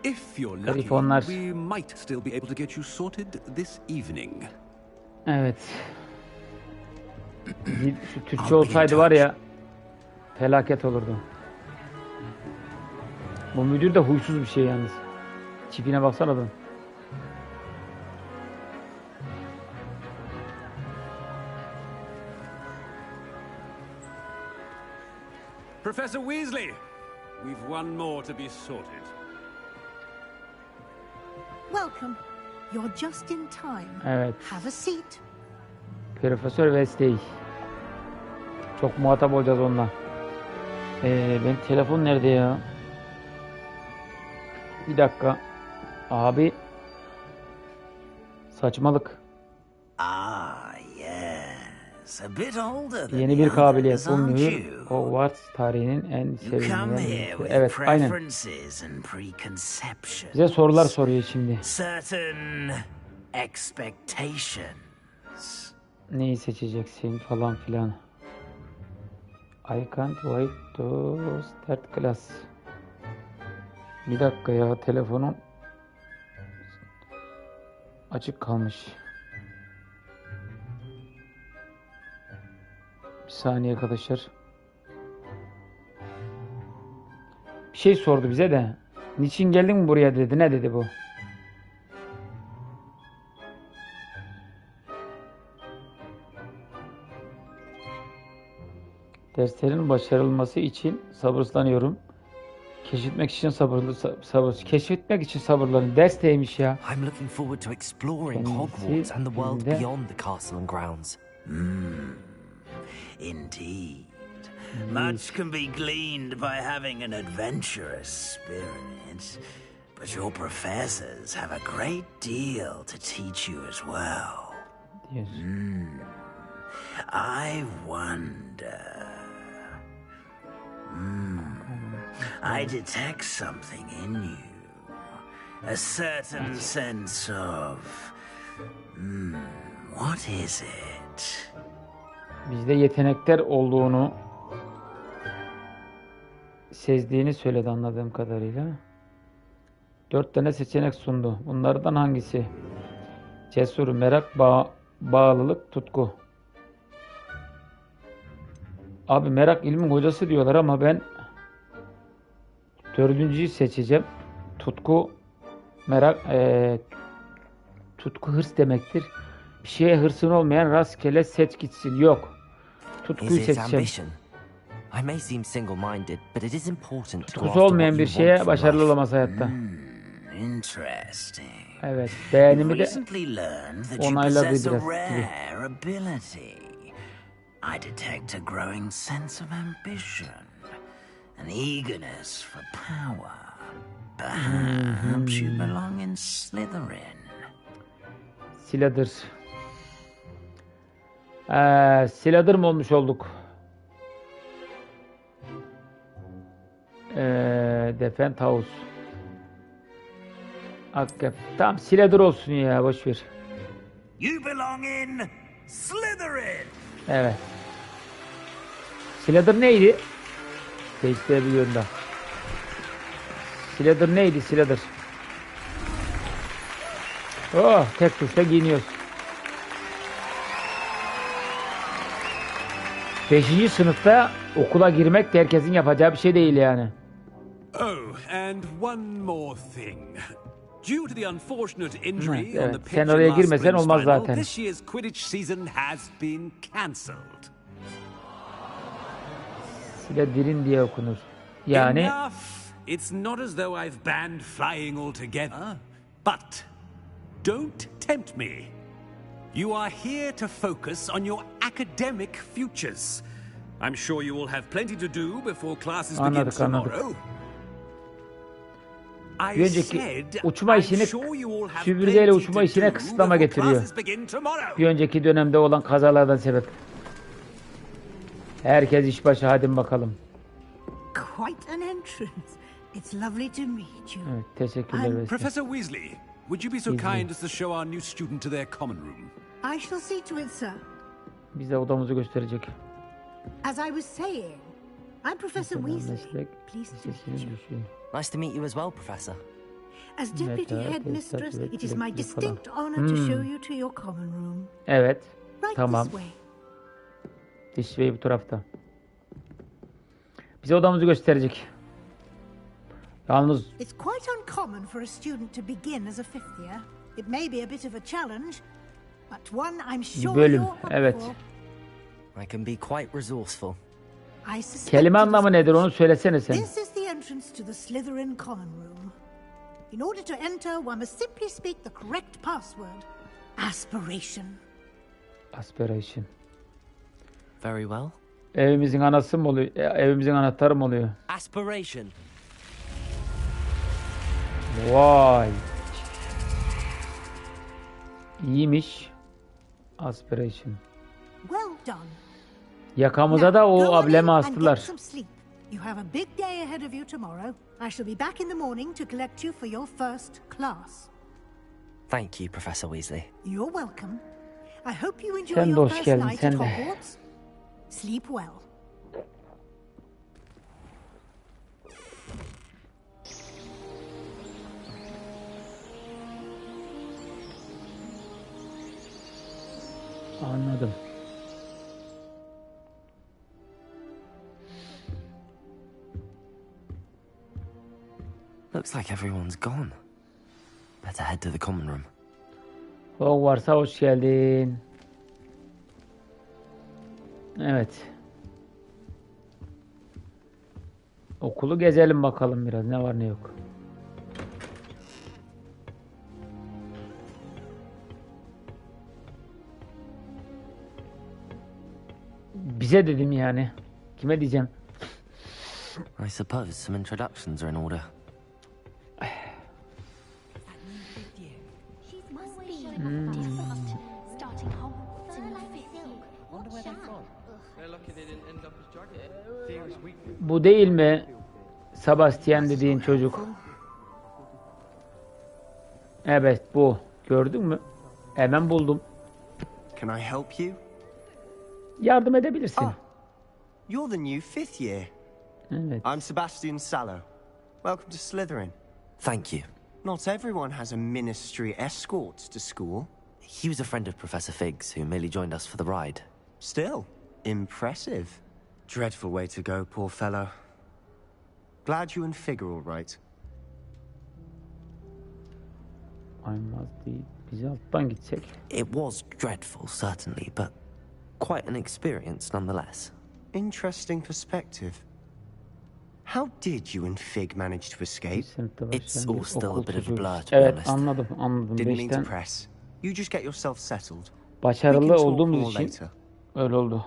If you're lucky,
Grifonlar.
we might still be able to get you sorted this evening.
Evet. Şu Türkçe olsaydı var ya felaket olurdu. Bu müdür de huysuz bir şey yalnız. Çipine baksana adam.
Professor Weasley, we've one more to be sorted.
Welcome. You're just in time.
Evet.
Have a seat.
Profesör Wesley. Çok muhatap olacağız onunla. Benim telefon nerede ya? Bir dakika. Abi. Saçmalık.
Ah, yes. A bit older than
Yeni
the
bir kabiliyet.
others,
Bu
aren't
mühür
you?
Hogwarts tarihinin en
You come
sevimli.
here with
Evet, aynen.
preferences and preconceptions.
Bize sorular soruyor şimdi.
Certain expectations.
Neyi seçeceksin falan filan. I can't wait to start class. Bir dakika ya, telefonum açık kalmış. Bir saniye arkadaşlar. Bir şey sordu bize de. Niçin geldin mi buraya dedi. Ne dedi bu? Derslerin başarılması için sabırsızlanıyorum. Keşfetmek için sabırlanıyorum. Ders neymiş ya?
I'm looking forward to exploring Hogwarts and the world beyond the castle and grounds.
Indeed. Much can be gleaned by having an adventurous spirit, but your professors have a great deal to teach you as well.
Yes.
I wonder. I detect something in you. A certain sense of... what is it?
Bizde yetenekler olduğunu sezdiğini söyledi anladığım kadarıyla. 4 tane seçenek sundu. Bunlardan hangisi? Cesur, merak, bağlılık, tutku. Abi merak ilmin hocası diyorlar ama ben 4.'yü seçeceğim. Tutku, merak, tutku hırs demektir. Bir şeye hırsın olmayan rastgele seç gitsin. Yok. Tutkuyu seçeceğim.
I may seem single-minded, but it is important to
Tutkusu olmayan bir şeye başarılı olamaz hayatta.
Interesting.
Evet. Beğenimi de
Recently learned that you
onayladı
possess a
biraz.
rare ability. I detect a growing sense of ambition, an eagerness for power. Perhaps you belong in Slytherin.
Slytherin. Slytherin mı olmuş olduk? Defend House. Tamam Slytherin olsun ya, boş ver.
You belong in Slytherin.
Evet. Slytherin neydi? Değiştirebiliyorum da. Slytherin neydi? Slytherin. Oh, tek tuşla giyiniyoruz. 5. sınıfta okula girmek de herkesin yapacağı bir şey değil yani.
Oh, and one more thing. Due to the unfortunate injury on the pitch
Sen oraya
in last
girmesen
spring's
olmaz
final,
zaten.
this year's Quidditch season has been cancelled.
Slytherin diye okunur. Yani
Enough. It's not as though I've banned flying altogether, but don't tempt me. You are here to focus on your academic futures. I'm sure you will have plenty to do before classes begin tomorrow.
Bir önceki uçma işini süpürgeyle uçma işine kısıtlama getiriyor. Bir önceki dönemde olan kazalardan sebep. Herkes iş başı, hadi bakalım.
Quite an entrance. It's lovely to meet you.
Evet, teşekkürler.
Professor Weasley, would you be so kind as to show our new student to their common room?
I shall see to it, sir.
Bize odamızı gösterecek.
As I was saying, I'm Professor Weasley. Pleased to meet you.
Nice to meet you as well, Professor.
As Deputy Headmistress, it is my distinct honor to show you to your common room.
Evet.
Right
Tamam.
this way.
This way bu tarafta. Bize odamızı gösterecek. Yalnız
It's quite uncommon for a student to begin as a fifth year. It may be a bit of a challenge, but one I'm sure
bölüm.
you're up
Evet.
for.
I can be quite resourceful.
I suspect
kelime
it
anlamı
is
nedir
much.
onu söylesene sen.
This is the entrance to the Slytherin common room. In order to enter, one must simply speak the correct password. Aspiration.
Aspiration.
Very well.
Evimizin anası mı oluyor? Evimizin anahtarı mı oluyor?
Aspiration.
Vay. İyiymiş. Aspiration.
Well done.
Yakamıza da o
Now, go on in
ablemi
and get
astılar.
some sleep. You have a big day ahead of you tomorrow. I shall be back in the morning to collect you for your first class.
Thank you, Professor Weasley.
You're welcome. I hope you enjoy
Sen de
your
hoş
first
geldin,
night
sen
at
de.
Hogwarts. Sleep well.
Anladım.
Looks like everyone's gone. Better head to the common room.
Hogwarts'a hoş geldin. Evet. Okulu gezelim bakalım biraz. Ne var ne yok. Bize dedim yani. Kime diyeceğim?
I suppose some introductions are in order.
Starting Hogwarts in the 5th year. Wonder where they're from. They're lucky they didn't end up as dragons.
Bu değil mi? Sebastian dediğin çocuk. Evet bu. Gördün mü? Hemen buldum.
Can I help you?
Yardım edebilirsin.
You're the new 5th year.
Evet.
I'm Sebastian Sallow. Welcome to Slytherin.
Thank you.
Not everyone has a ministry escort to school.
He was a friend of Professor Fig's who merely joined us for the ride.
Still, impressive. Dreadful way to go, poor fellow. Glad you and Fig are all right.
Biz alttan gitsek.
It was dreadful, certainly, but quite an experience nonetheless.
Interesting perspective. How did you and Fig manage to escape?
It's all still a bit of a blur, to be
Evet
honest.
anladım.
Didn't mean to
Beşten
press. You just get yourself settled.
başarılı
We can talk
olduğumuz
more
için
later.
öyle oldu.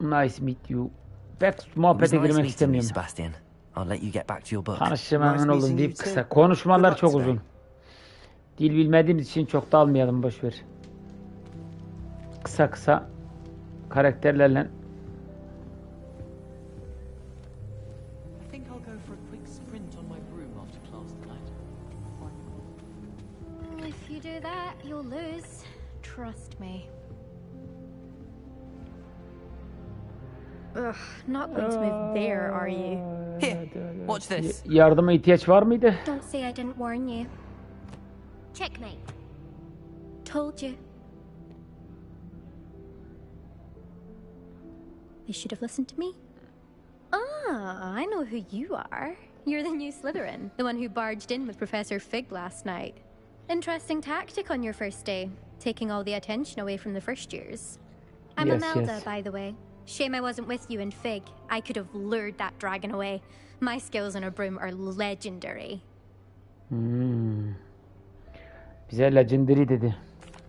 Nice meet you. Pek
It was
muhabbete
nice
girmek
meeting you,
istemiyorum.
Sebastian. I'll let you get back to your book.
Tanıştığıma
Nice
memnun oldum
meeting
deyip
you
kısa.
too.
Konuşmalar
Good
çok
luck today.
uzun. Dil bilmediğimiz için çok da almayalım, boşver. Kısa kısa karakterlerle.
I think I'll go for a quick sprint on my broom after class tonight.
If you do that, you'll lose. Trust me. Ugh, not going to move there, are you?
Here, watch this.
Yardıma ihtiyaç var mıydı?
Don't say I didn't warn you. Checkmate. Told you. You should have listened to me. Ah, I know who you are. You're the new Slytherin, the one who barged in with Professor Fig last night. Interesting tactic on your first day, taking all the attention away from the first years. I'm
Yes,
Imelda,
yes.
by the way. Shame I wasn't with you in Fig. I could have lured that dragon away. My skills on a broom are legendary.
Bize legendary dedi.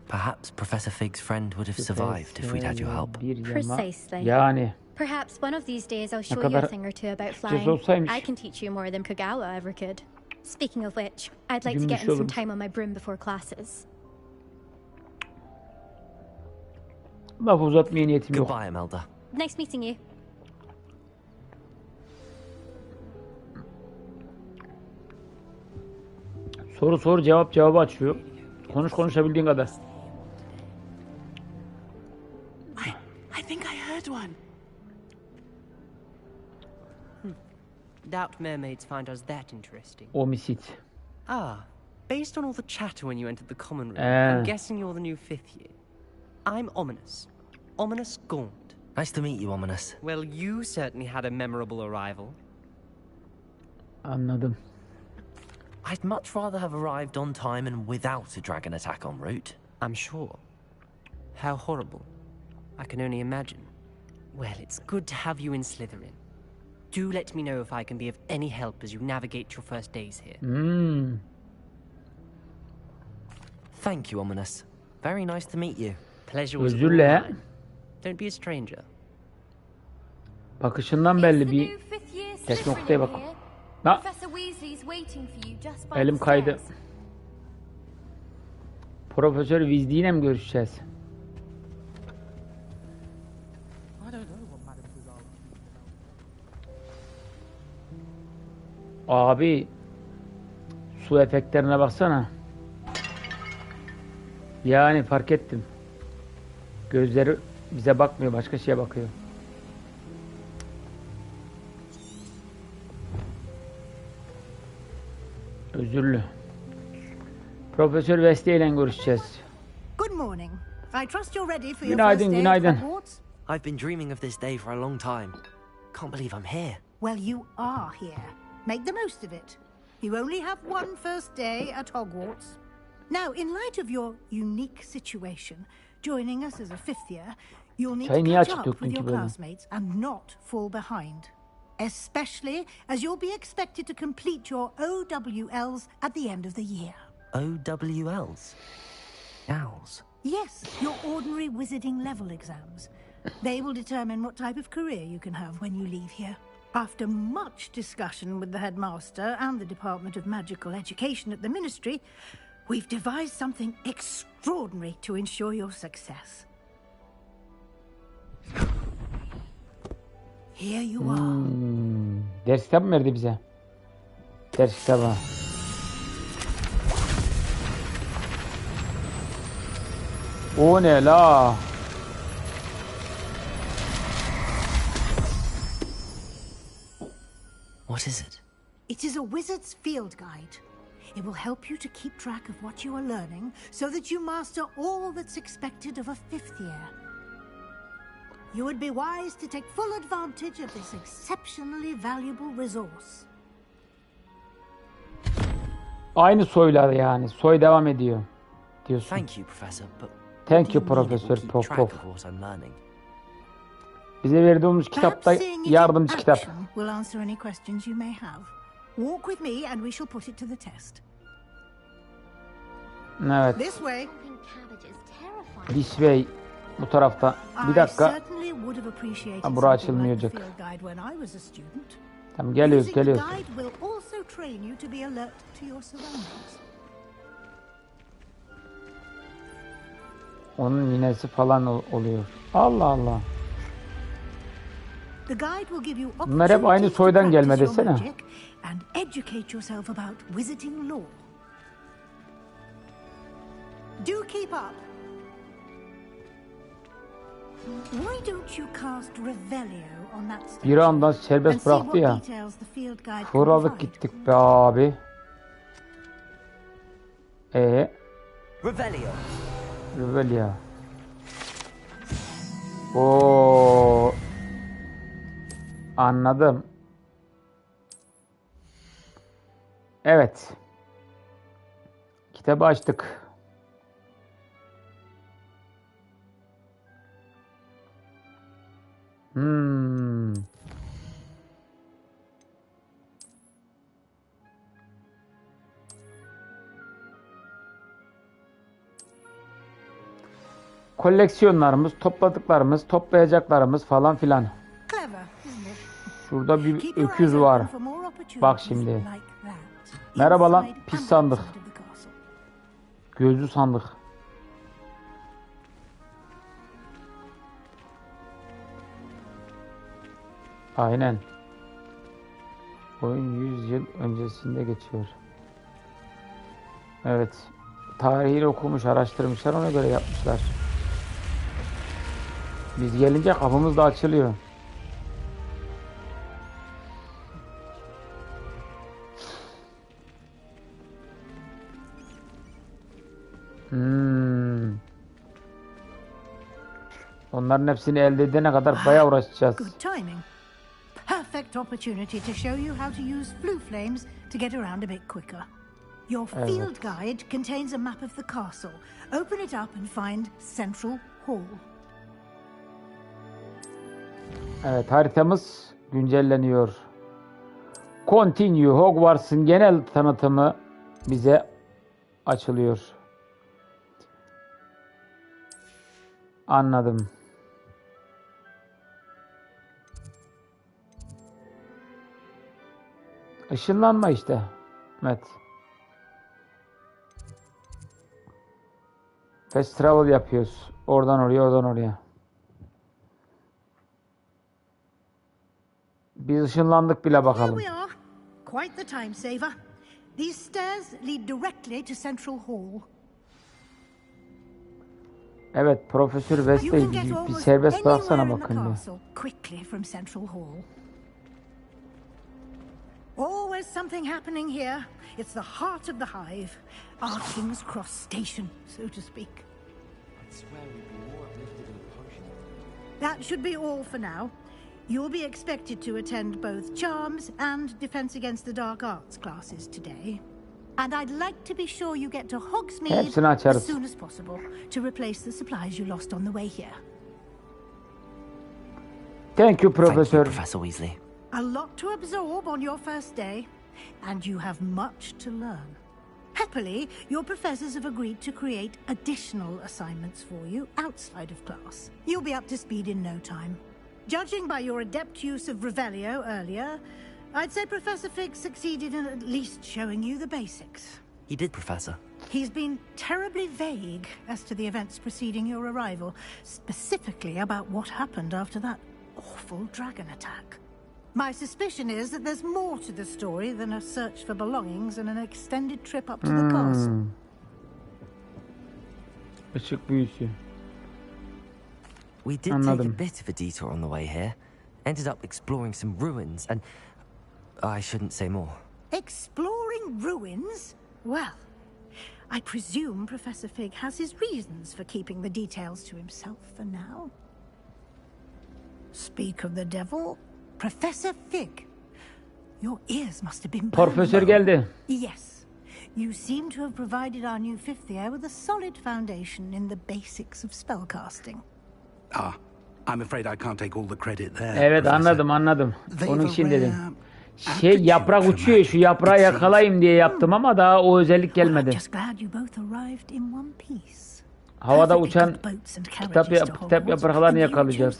Perhaps Professor Fig's friend would have survived if we'd had your help.
Bir yama.
Precisely.
Yani.
Perhaps one of these days I'll show you
kadar
a thing or two about
cesur
flying.
olsaymış.
I can teach you more than Kagawa ever could. Speaking of which, I'd like to get
Gümüş
in some
olurmuş.
time on my broom before classes.
Laf uzatmaya niyetim yok.
Goodbye, Imelda.
Nice meeting you.
Soru sor, cevap cevabı açıyor. Konuş konuşabildiğin kadar.
I think I heard one.
Doubt mermaids find us that interesting.
Omisit.
Based on all the chatter when you entered the common room,
Ah.
I'm guessing you're the new 5th year. I'm Ominous. Ominous Gaunt.
Nice to meet you, Ominous.
Well, you certainly had a memorable arrival.
Anladım.
I'd much rather have arrived on time and without a dragon attack en route.
I'm sure. How horrible. I can only imagine. Well, it's good to have you in Slytherin. Do let me know if I can be of any help as you navigate your first days here.
Thank you, Ominous. Very nice to meet you.
Pleasure was all
Özürle.
mine. Don't be a stranger.
Bakışından belli bir tek noktaya bak. Ha, elim kaydı. Profesör Weasley ile mi görüşeceğiz? Abi su efektlerine baksana. Yani fark ettim. Gözleri bize bakmıyor, başka şeye bakıyor. Özürlü. Profesör Weasley ile görüşeceğiz.
Good morning. I trust you're ready for your
Günaydın,
first day at
günaydın.
Hogwarts?
I've been dreaming of this day for a long time. Can't believe I'm here.
Well, you are here. Make the most of it. You only have one first day at Hogwarts. Now, in light of your unique situation, joining us as a 5th year, You'll need
Çayı
to
niye
catch
açık
up
döktün
with
ki
your
böyle?
classmates and not fall behind. Especially as you'll be expected to complete your OWLs at the end of the year.
OWLs? Owls?
Yes, your ordinary wizarding level exams. They will determine what type of career you can have when you leave here. After much discussion with the headmaster and the Department of Magical Education at the Ministry, we've devised something extraordinary to ensure your success. Here you are.
Ders kitabı mı verdi bize? Ders kitabı. O ne la?
What is it?
It is a wizard's field guide. It will help you to keep track of what you are learning so that you master all that's expected of a fifth year. You would be wise to take full advantage of this exceptionally valuable resource.
Aynı soylar yani. Soy devam ediyor. Diyorsun.
Thank you, Professor, but
Thank you,
what do you mean it will
Professor
keep
Pop
track
Pop.
of what I'm learning?
Bize verdiğimiz kitapta
Perhaps seeing it in
yardımcı kitap.
action will answer any questions you may have. Walk with me and we shall put it to the test.
Evet.
This way.
This way. Bu tarafta. Bir dakika. Ha, bura açılmayacak. Tamam geliyoruz geliyoruz. Onun yinesi falan oluyor. Allah Allah. Bunlar hep aynı soydan gelme desene.
Do keep up. Why don't you cast Revelio on that stage?
Bir anda serbest bıraktı ya. Fırladık gittik be abi.
Revelio.
Revelio. Oo. Anladım. Evet. Kitabı açtık. Koleksiyonlarımız, topladıklarımız, toplayacaklarımız falan filan. Şurada bir öküz var. Bak şimdi. Merhaba lan pis sandık. Gözlü sandık. Aynen. Oyun 100 yıl öncesinde geçiyor. Evet. Tarihini okumuş, araştırmışlar, ona göre yapmışlar. Biz gelince kapımız da açılıyor. Onların hepsini elde edene kadar bayağı uğraşacağız.
Good timing. Perfect opportunity to show you how to use flue flames to get around a bit quicker. Your field guide contains a map of the castle. Open it up and find Central Hall.
Evet, haritamız güncelleniyor. Continue. Hogwarts'ın genel tanıtımı bize açılıyor. Anladım. Işınlanma işte. Evet. Fast travel yapıyoruz. Oradan oraya, oradan oraya. Biz ışınlandık bile bakalım.
Here we are. Quite the time saver. These stairs lead directly to Central Hall.
Evet, Profesör Wesley bir serbest bıraksana bakın diye.
Quickly from Central Hall. Always something happening here. It's the heart of the hive. Our King's Cross station, so to speak.
I swear we'd be more uplifted in potion.
That should be all for now. You'll be expected to attend both Charms and Defense Against the Dark Arts classes today. And I'd like to be sure you get to Hogsmeade as soon as possible to replace the supplies you lost on the way here.
Thank you,
Thank you,
Professor.
Professor Weasley.
A lot to absorb on your first day, and you have much to learn. Happily, your professors have agreed to create additional assignments for you outside of class. You'll be up to speed in no time. Judging by your adept use of Revelio earlier, I'd say Professor Fig succeeded in at least showing you the basics.
He did, Professor.
He's been terribly vague as to the events preceding your arrival, specifically about what happened after that awful dragon attack. My suspicion is that there's more to the story than a search for belongings and an extended trip up to the castle.
Işık büyüsü.
We did take a bit of a detour on the way here. Ended up exploring some ruins and... I shouldn't say more.
Exploring ruins? Well, I presume Professor Fig has his reasons for keeping the details to himself for now. Speak of the devil, Professor Fig. Your ears must have been
Professor geldi.
Yes. You seem to have provided our new fifth year with a solid foundation in the basics of spellcasting.
Ah, I'm afraid I can't take all the credit there.
Evet, anladım. Onun için dedim. Yaprak uçuyor. Şu yaprağı yakalayayım diye yaptım ama daha o özellik gelmedi. Havada uçan kitap yapraklarını yakalayacağız.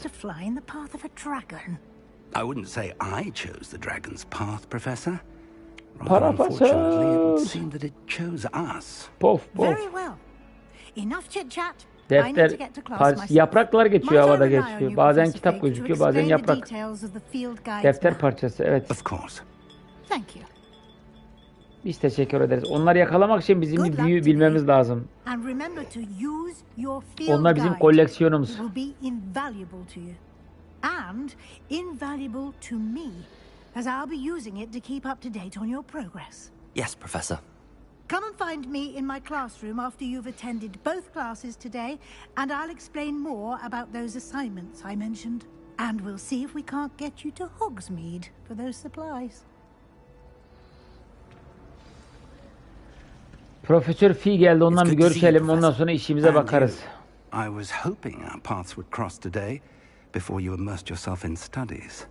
I wouldn't say I chose the dragon's path, Professor.
Unfortunately,
it seemed that it chose us.
Pof.
Very well. Enough chit-chat.
Defter, yapraklar geçiyor, havada geçiyor. Bazen kitap gözüküyor, bazen yaprak. Defter parçası, evet.
Of course.
Thank you.
Biz teşekkür ederiz. Onları yakalamak için bizim bir büyü bilmemiz lazım. Onlar bizim koleksiyonumuz.
And invaluable to me, as I'll be using it to keep up to date on your progress.
Yes, Professor.
Come and find me in my classroom after you've attended both classes today, and I'll explain more about those assignments I mentioned. And we'll see if we can't get you to Hogsmeade for those supplies.
Profesör Fee geldi, ondan bir görüşelim, ondan sonra işimize bakarız.
I was hoping our paths would cross today, before you immersed yourself in studies.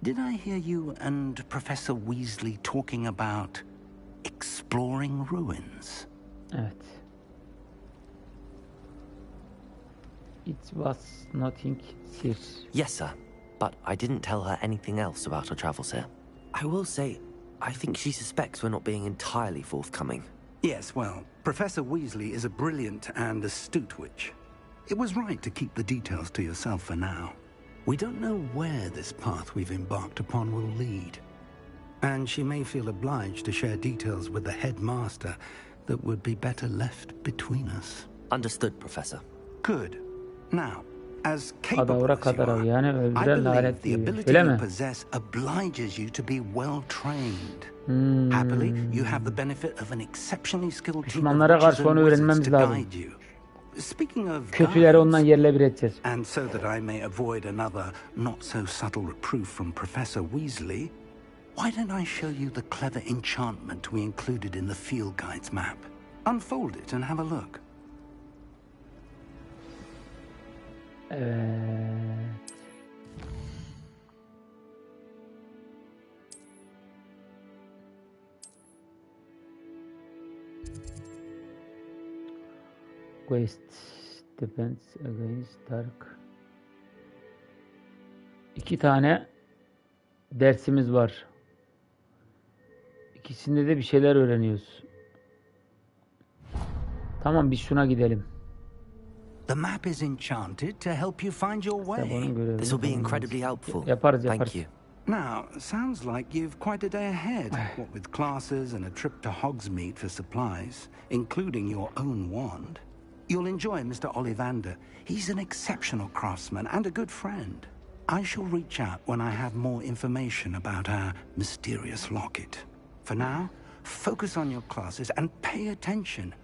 Did I hear you and Professor Weasley talking about exploring ruins?
Evet. It was nothing serious.
Yes, sir. But I didn't tell her anything else about our travels here. I will say, I think she suspects we're not being entirely forthcoming.
Yes, well, Professor Weasley is a brilliant and astute witch. It was right to keep the details to yourself for now. We don't know where this path we've embarked upon will lead. And she may feel obliged to share details with the headmaster that would be better left between us.
Understood, Professor.
Good. Now, as capable as you are,
yani
I believe the ability you possess obliges you to be well trained. Happily, you have the benefit of an exceptionally skilled team of witches and wizards to guide you. Speaking of
kötüleri ondan yerle bir edeceğiz.
And so that I may avoid another not-so-subtle reproof from Professor Weasley, why don't I show you the clever enchantment we included in the field guide's map? Unfold it and have a look.
Quest depends against dark. 2 tane dersimiz var. İkisinde de bir şeyler öğreniyoruz. Tamam, biz şuna gidelim.
The map is enchanted to help you find your way.
This will be incredibly helpful.
Yaparız.
Thank you.
Now, sounds like you've quite a day ahead, what with classes and a trip to Hogsmeade for supplies, including your own wand. You'll enjoy Mr. Ollivander. He's an exceptional craftsman and a good friend. I shall reach out when I have more information about our mysterious locket. For now, focus on your classes and pay attention.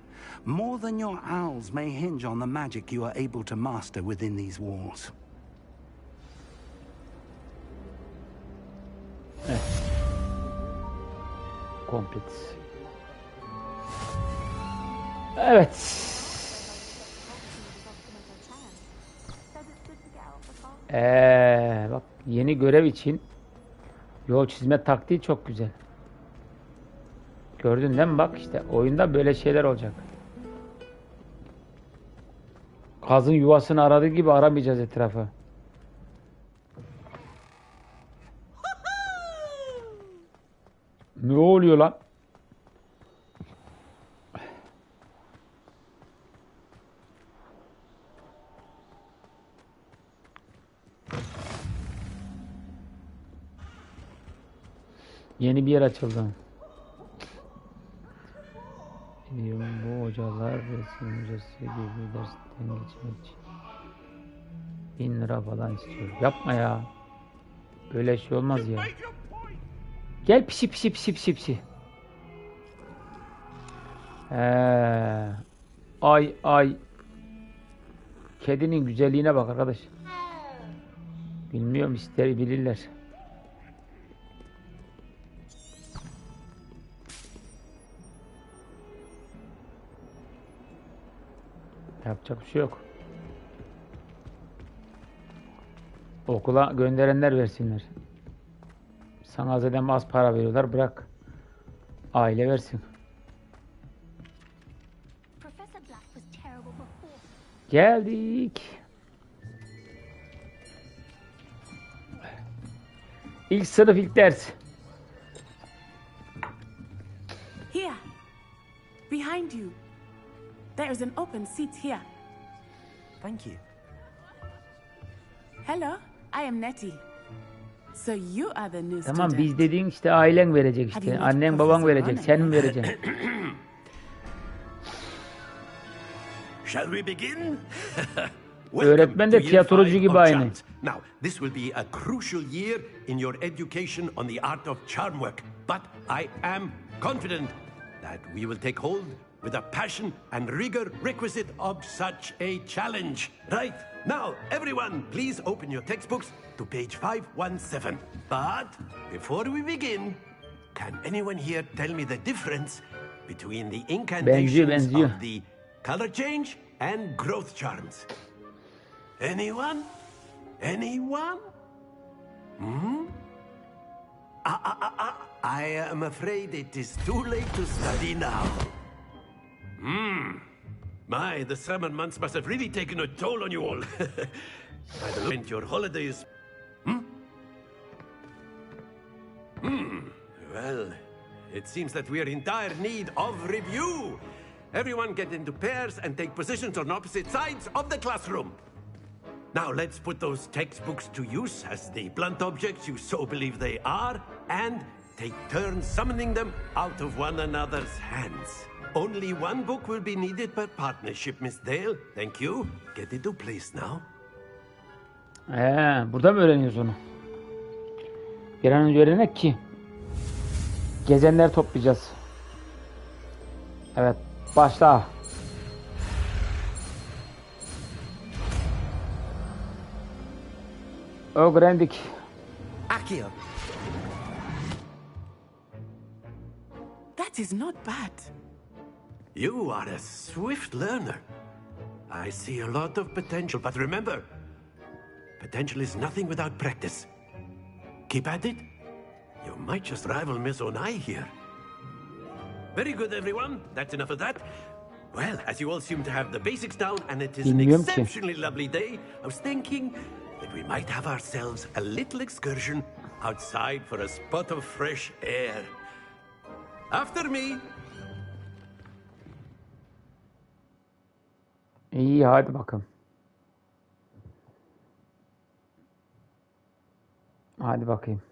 More than your owls may hinge on the magic you are able to master within these walls.
Complete. Evet. Bak Yeni görev için yol çizme taktiği çok güzel. Gördün değil mi? Bak işte oyunda böyle şeyler olacak. Kazın yuvasını aradığı gibi aramayacağız etrafı. Ne oluyor lan? Yeni bir yer açıldı. Bu hocalar resim hocası gibi dersten geçmek için 1000 lira falan istiyor. Yapma ya. Böyle şey olmaz ya. Gel pisi pisi pisi pisi pisi. Ay ay. Kedinin güzelliğine bak arkadaş. Bilmiyorum, ister bilirler. Yapacak bir şey yok. Okula gönderenler versinler. Sana zaten az para veriyorlar, bırak. Aile versin. Geldik. İlk sınıf, ilk ders.
Here. Behind you. There is an open seat here.
Thank you.
Hello, I am Nettie. So you are the new
Tamam,
student.
biz dediğin işte ailen verecek işte. Annen baban verecek. Sen mi vereceksin?
Shall we begin?
Öğretmen de tiyatrocu gibi aynı.
Now, this will be a crucial year in your education on the art of charm work. But I am confident that we will take hold with a passion and rigor requisite of such a challenge. Right, now, everyone, please open your textbooks to page 517. But before we begin, can anyone here tell me the difference between the incantations of the color change and growth charms? Anyone? Anyone? Hmm? I am afraid it is too late to study now. My, the summer months must have really taken a toll on you all. By the look, your holidays. Well, it seems that we are in dire need of review. Everyone get into pairs and take positions on opposite sides of the classroom. Now let's put those textbooks to use as the blunt objects you so believe they are, and take turns summoning them out of one another's hands. Only one book will be needed per partnership, Miss Dale. Thank you. Get into place now.
Burada mı öğreniyoruz onu? Bir an önce öğrenek ki gezenleri toplayacağız. Evet, başla. Öğrendik.
Akio.
That is not bad.
You are a swift learner. I see a lot of potential, but remember, potential is nothing without practice. Keep at it. You might just rival Miss Onai here. Very good, everyone. That's enough of that. Well, as you all seem to have the basics down, and it is an exceptionally lovely day, I was thinking that we might have ourselves a little excursion outside for a spot of fresh air. After me.
İyi, hadi bakalım. Hadi bakayım.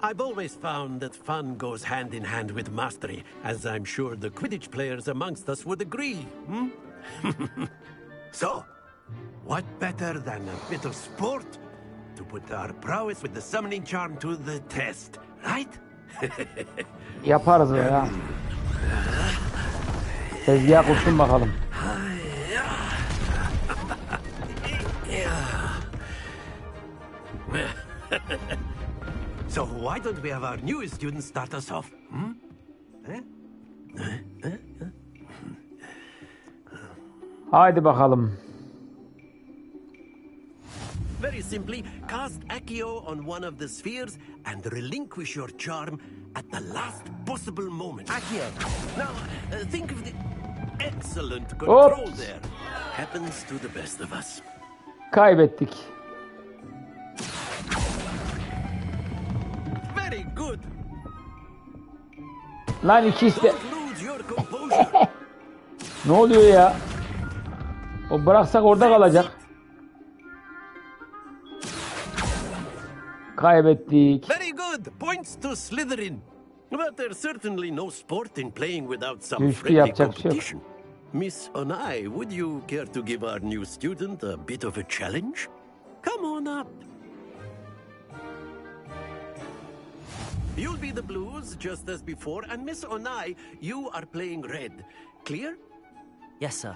I've always found that fun goes hand in hand with mastery, as I'm sure the Quidditch players amongst us would agree. So, what better than a bit of sport to put our prowess with the summoning charm to the test, right?
Yaparız ya. Tezgah kursun bakalım.
So why don't we have our newest student start us off?
Haydi bakalım.
Very simply, cast Accio on one of the spheres and relinquish your charm at the last possible moment. Accio. Now, think of the excellent control there. Happens to the best of us.
Kaybettik.
Very good.
Lan ikisi de. Ne oluyor ya? O bıraksak orada kalacak. Kaybettik.
Very good. Points to Slytherin. But there's certainly no sport in playing without some friendly competition. Miss Onai, would you care to give our new student a bit of a challenge? Come on up. You'll be the blues just as before, and Miss Onai, you are playing red. Clear?
Yes, sir.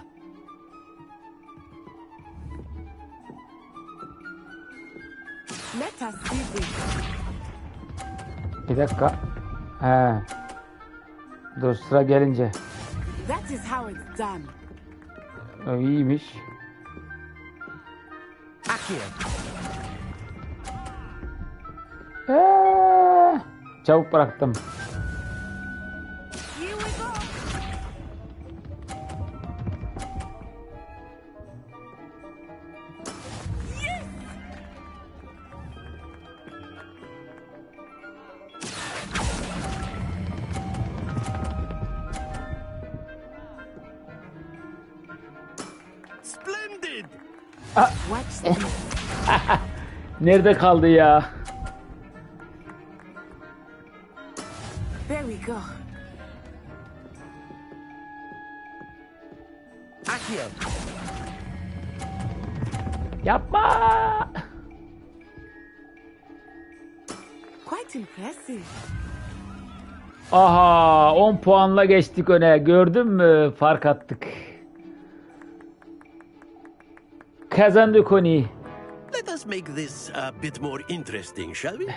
Let us see this.
Bir dakika. He. Dur sıra gelince.
That is how it's done.
O iyiymiş. Çabuk bıraktım.
Splendid.
Nerede kaldı ya?
There we go.
Yapma.
Quite impressive.
Aha 10 puanla geçtik öne. Gördün mü? Fark attık. Kazandık onu.
Let us make this a bit more interesting, shall we?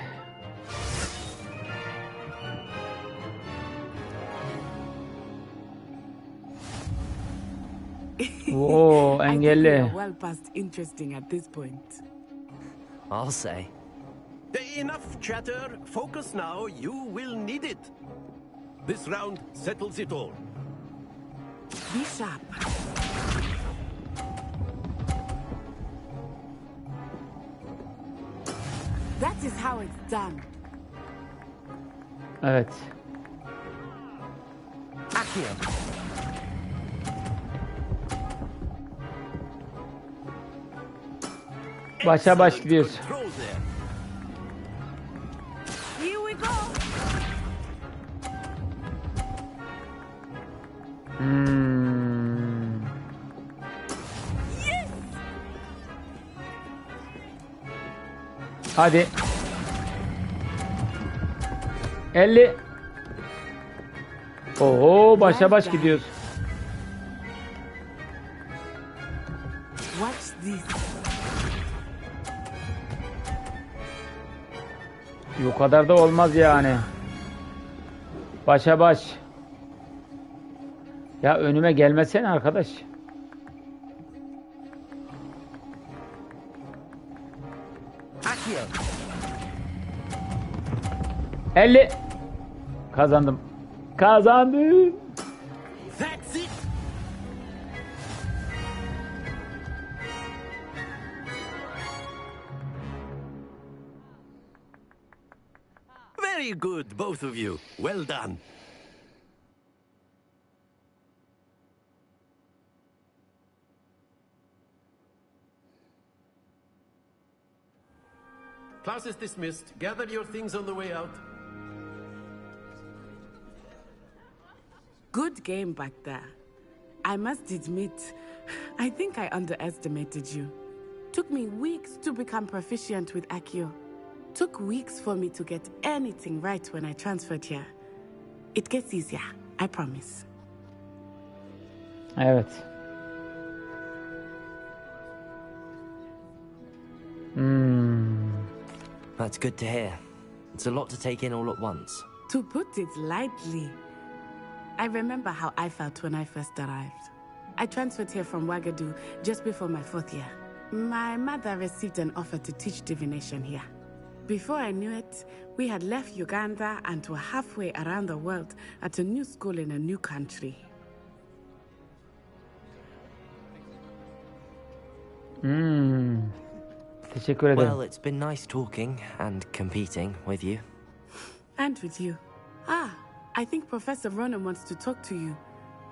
Oo, engelli.
Well past interesting at this point.
I'll say.
Enough chatter. Focus now. You will need it. This round settles it all.
Be sharp. That is how it's done.
Evet. Başa baş gidiyoruz.
Here we go.
Yes.
Hadi. 50. Oho başa baş gidiyoruz.
Watch this.
O kadar da olmaz yani. Başa baş. Ya önüme gelmesene arkadaş.
Accio.
50. Kazandım. Kazandım.
That's it. Very good, both of you. Well done. Class is dismissed. Gather your things on the way out.
Good game back there. I must admit, I think I underestimated you. Took me weeks to become proficient with Accio. Took weeks for me to get anything right when I transferred here. It gets easier, I promise.
Evet.
That's good to hear. It's a lot to take in all at once.
To put it lightly, I remember how I felt when I first arrived. I transferred here from Wagadu just before my 4th year. My mother received an offer to teach divination here. Before I knew it, we had left Uganda and were halfway around the world at a new school in a new country.
Teşekkür ederim.
Well, it's been nice talking and competing with you.
And with you. Ah, I think Professor Ronan wants to talk to you.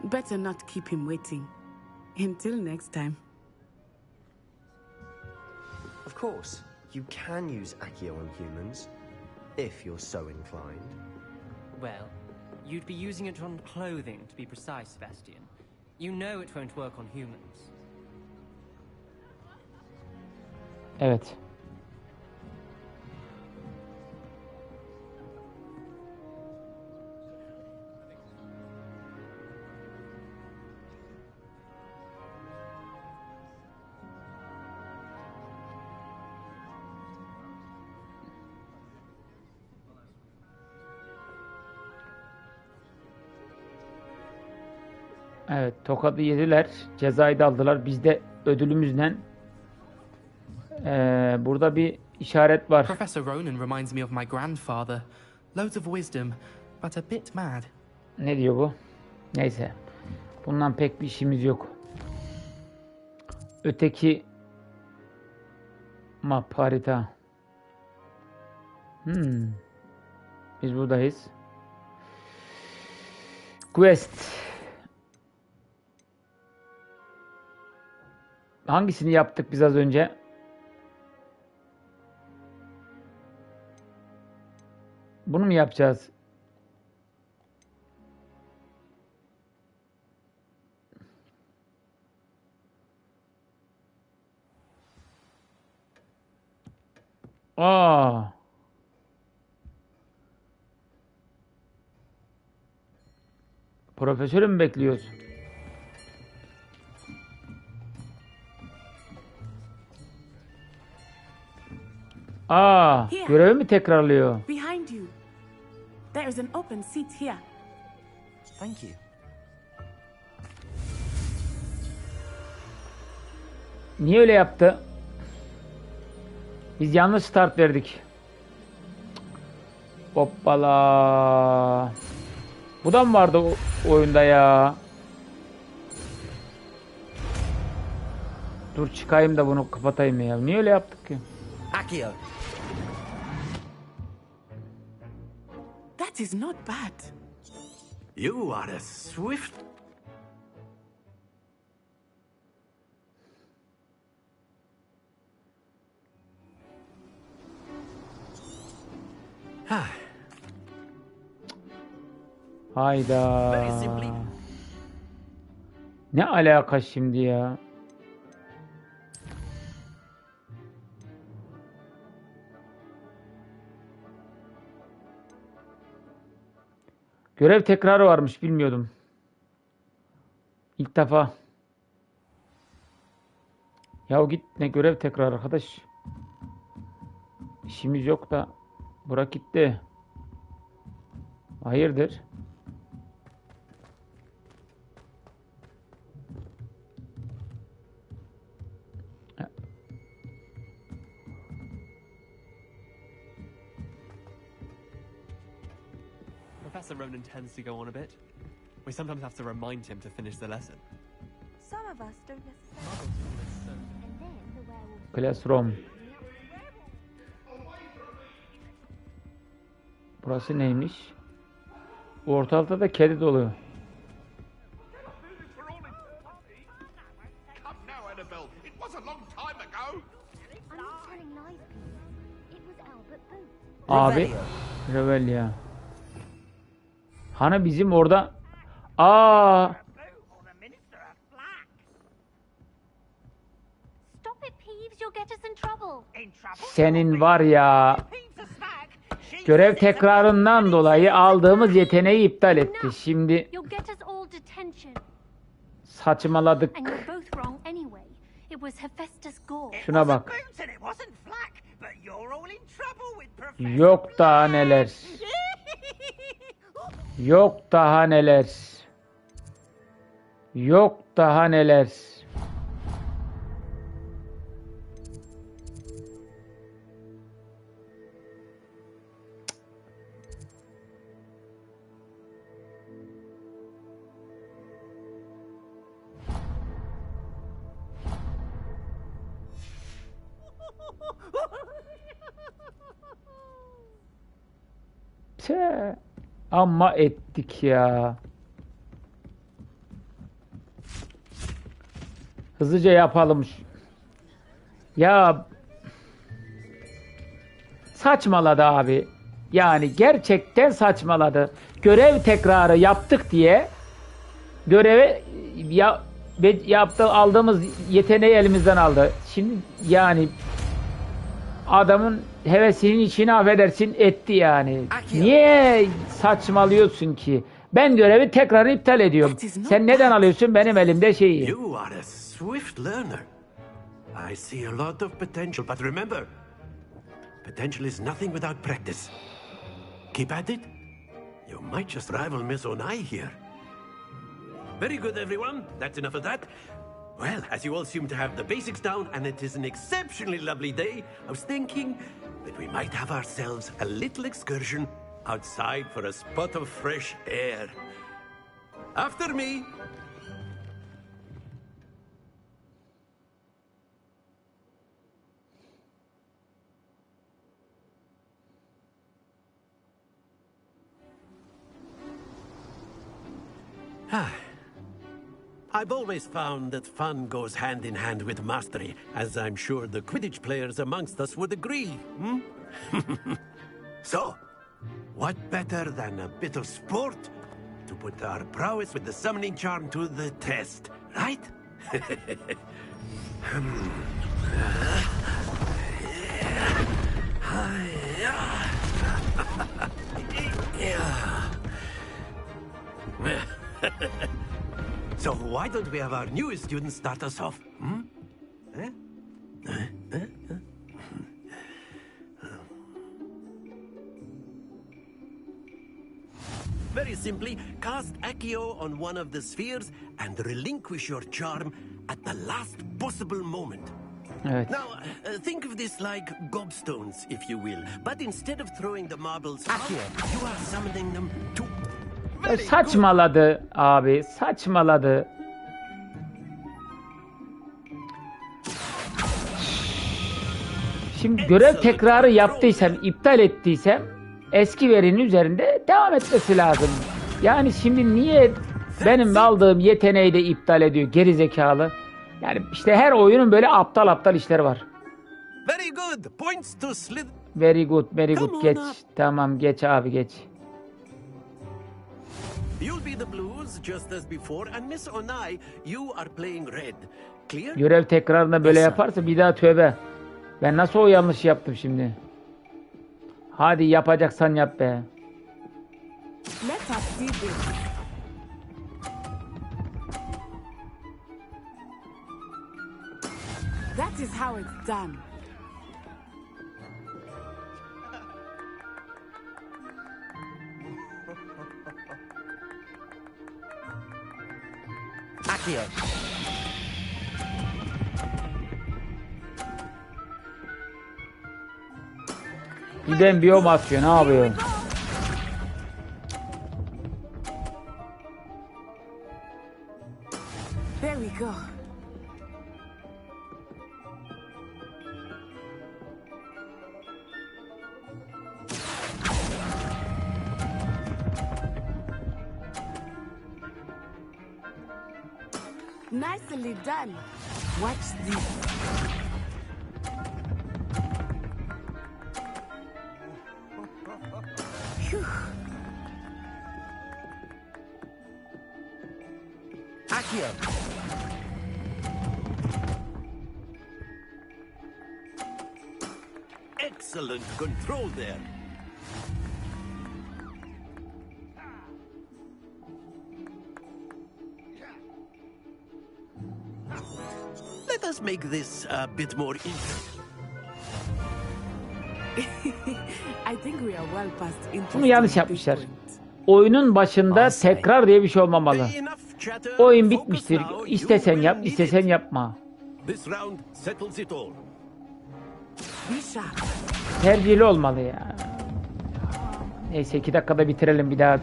Better not keep him waiting. Until next time.
Of course, you can use Accio on humans, if you're so inclined.
Well, you'd be using it on clothing, to be precise, Sebastian. You know it won't work on humans.
Evet. Evet, tokadı yediler, cezayı da aldılar. Biz de ödülümüzle burada bir işaret var.
Professor Ronan reminds me of my grandfather. Loads of wisdom, but a bit mad.
Ne diyor bu? Neyse. Bundan pek bir işimiz yok. Öteki map harita. Biz buradayız. Quest. Hangisini yaptık biz az önce? Bunu mu yapacağız? Aa. Profesörü mü bekliyoruz? Aa, görevi mi tekrarlıyor?
Behind you. There is an open seat here.
Thank you.
Niye öyle yaptı? Biz yanlış start verdik. Hoppala. Bu da mı vardı oyunda ya? Dur çıkayım da bunu kapatayım ya. Niye öyle yaptık ki?
Accio.
That is not bad.
You are a swift...
Hayda. Ne alaka şimdi ya? Görev tekrarı varmış, bilmiyordum. İlk defa. Yahu git, ne görev tekrarı arkadaş. İşimiz yok da bırak gitti. Hayırdır?
Professor Ronan tends to go on a bit. We sometimes have to remind him to finish the lesson.
Some of us don't necessarily. And then the werewolf.
Classroom. Burası neymiş? Ortalıkta da kedi dolu. Abi, Revelia. Hani bizim orada... Aa! Senin var ya... Görev tekrarından dolayı aldığımız yeteneği iptal etti. Şimdi... Saçmaladık. Şuna bak. Yok daha neler. Yok daha neler. Yok daha neler. Amma ettik ya. Hızlıca yapalım. Ya saçmaladı abi. Yani gerçekten saçmaladı. Görev tekrarı yaptık diye göreve aldığımız yeteneği elimizden aldı. Şimdi yani adamın hevesinin içine affedersin etti yani. Niye saçmalıyorsun ki? Ben görevi tekrar iptal ediyorum. Sen neden alıyorsun benim elimde şeyi?
You are a swift learner. I see a lot of potential, but remember, potential is nothing without practice. Keep at it. You might just rival Miss Onai here. Very good, everyone. That's enough of that. Well, as you all seem to have the basics down, and it is an exceptionally lovely day, I was thinking that we might have ourselves a little excursion outside for a spot of fresh air. After me. I've always found that fun goes hand in hand with mastery, as I'm sure the Quidditch players amongst us would agree. So, what better than a bit of sport to put our prowess with the summoning charm to the test, right? So why don't we have our newest student start us off? Very simply, cast Accio on one of the spheres and relinquish your charm at the last possible moment.
Evet.
Now, think of this like gobstones, if you will. But instead of throwing the marbles up, you are summoning them to...
Saçmaladı abi, saçmaladı. Şimdi görev tekrarı yaptıysam, iptal ettiysem eski verinin üzerinde devam etmesi lazım. Yani şimdi niye benim aldığım yeteneği de iptal ediyor geri zekalı? Yani işte her oyunun böyle aptal aptal işleri var.
Very good. Points to
Very good, very good. Geç. Tamam, geç abi, geç.
You'll be the blues just as before, and Miss Onai, you are playing red. Clear?
Görev tekrarında böyle yaparsa bir daha tövbe. Ben nasıl o yanlış yaptım şimdi? Hadi yapacaksan yap be.
Let us see this. That is how it's done.
Accio.
Giden biyom atıyor, ne yapıyor?
There we go. Nicely done. Watch this.
Accio.
Excellent control there. Let us make this a bit more interesting.
I think we are well past
Bunu yanlış yapmışlar. Oyunun başında tekrar diye bir şey olmamalı. Oyun bitmiştir. İstesen yap, istesen yapma.
This round settles it all.
Tercihli olmalı ya. Neyse 2 dakikada bitirelim bir daha.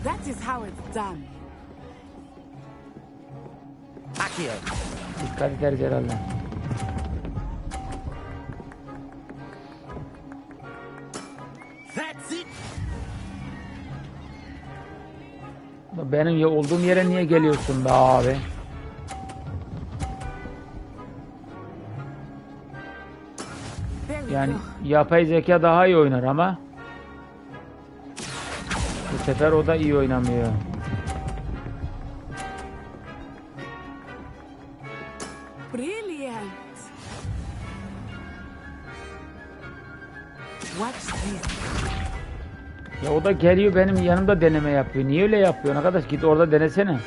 That is how it's done.
Accio.
Dikkat ederiz herhalde.
That's it.
Benim olduğum yere niye geliyorsun be abi? Yani yapay zeka daha iyi oynar ama bu sefer o da iyi oynamıyor.
Brilliant. Watch this.
Ya o da geliyor benim yanımda deneme yapıyor. Niye öyle yapıyorsun arkadaş? Git orada denesene.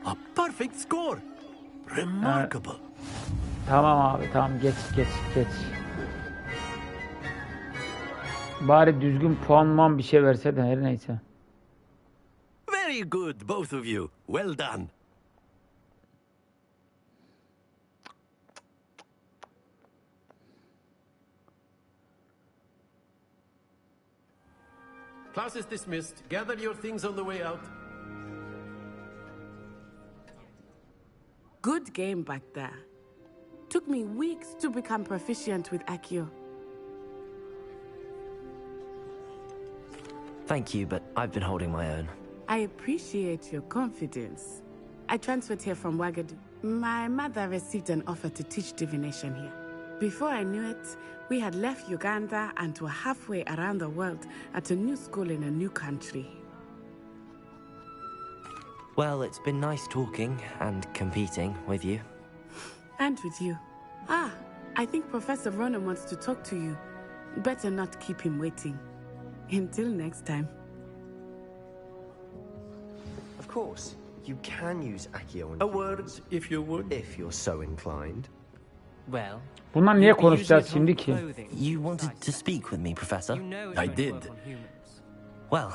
A perfect score. Remarkable.
Tamam abi tamam geç. Bari düzgün puanman bir şey verse de her neyse.
Very good, both of you. Well done. Class is dismissed. Gather your things on the way out.
Good game back there. Took me weeks to become proficient with Accio.
Thank you, but I've been holding my own.
I appreciate your confidence. I transferred here from Wagadu. My mother received an offer to teach divination here. Before I knew it, we had left Uganda and were halfway around the world at a new school in a new country.
Well, it's been nice talking and competing with you.
And with you. Ah, I think Professor Ronan wants to talk to you. Better not keep him waiting. Until next time.
Of course, you can use Accio on
A word, if you would.
if you're so inclined.
Well,
Bunlar niye konuşacağız şimdi ki?
You wanted to speak with me, Professor?
I did.
Well,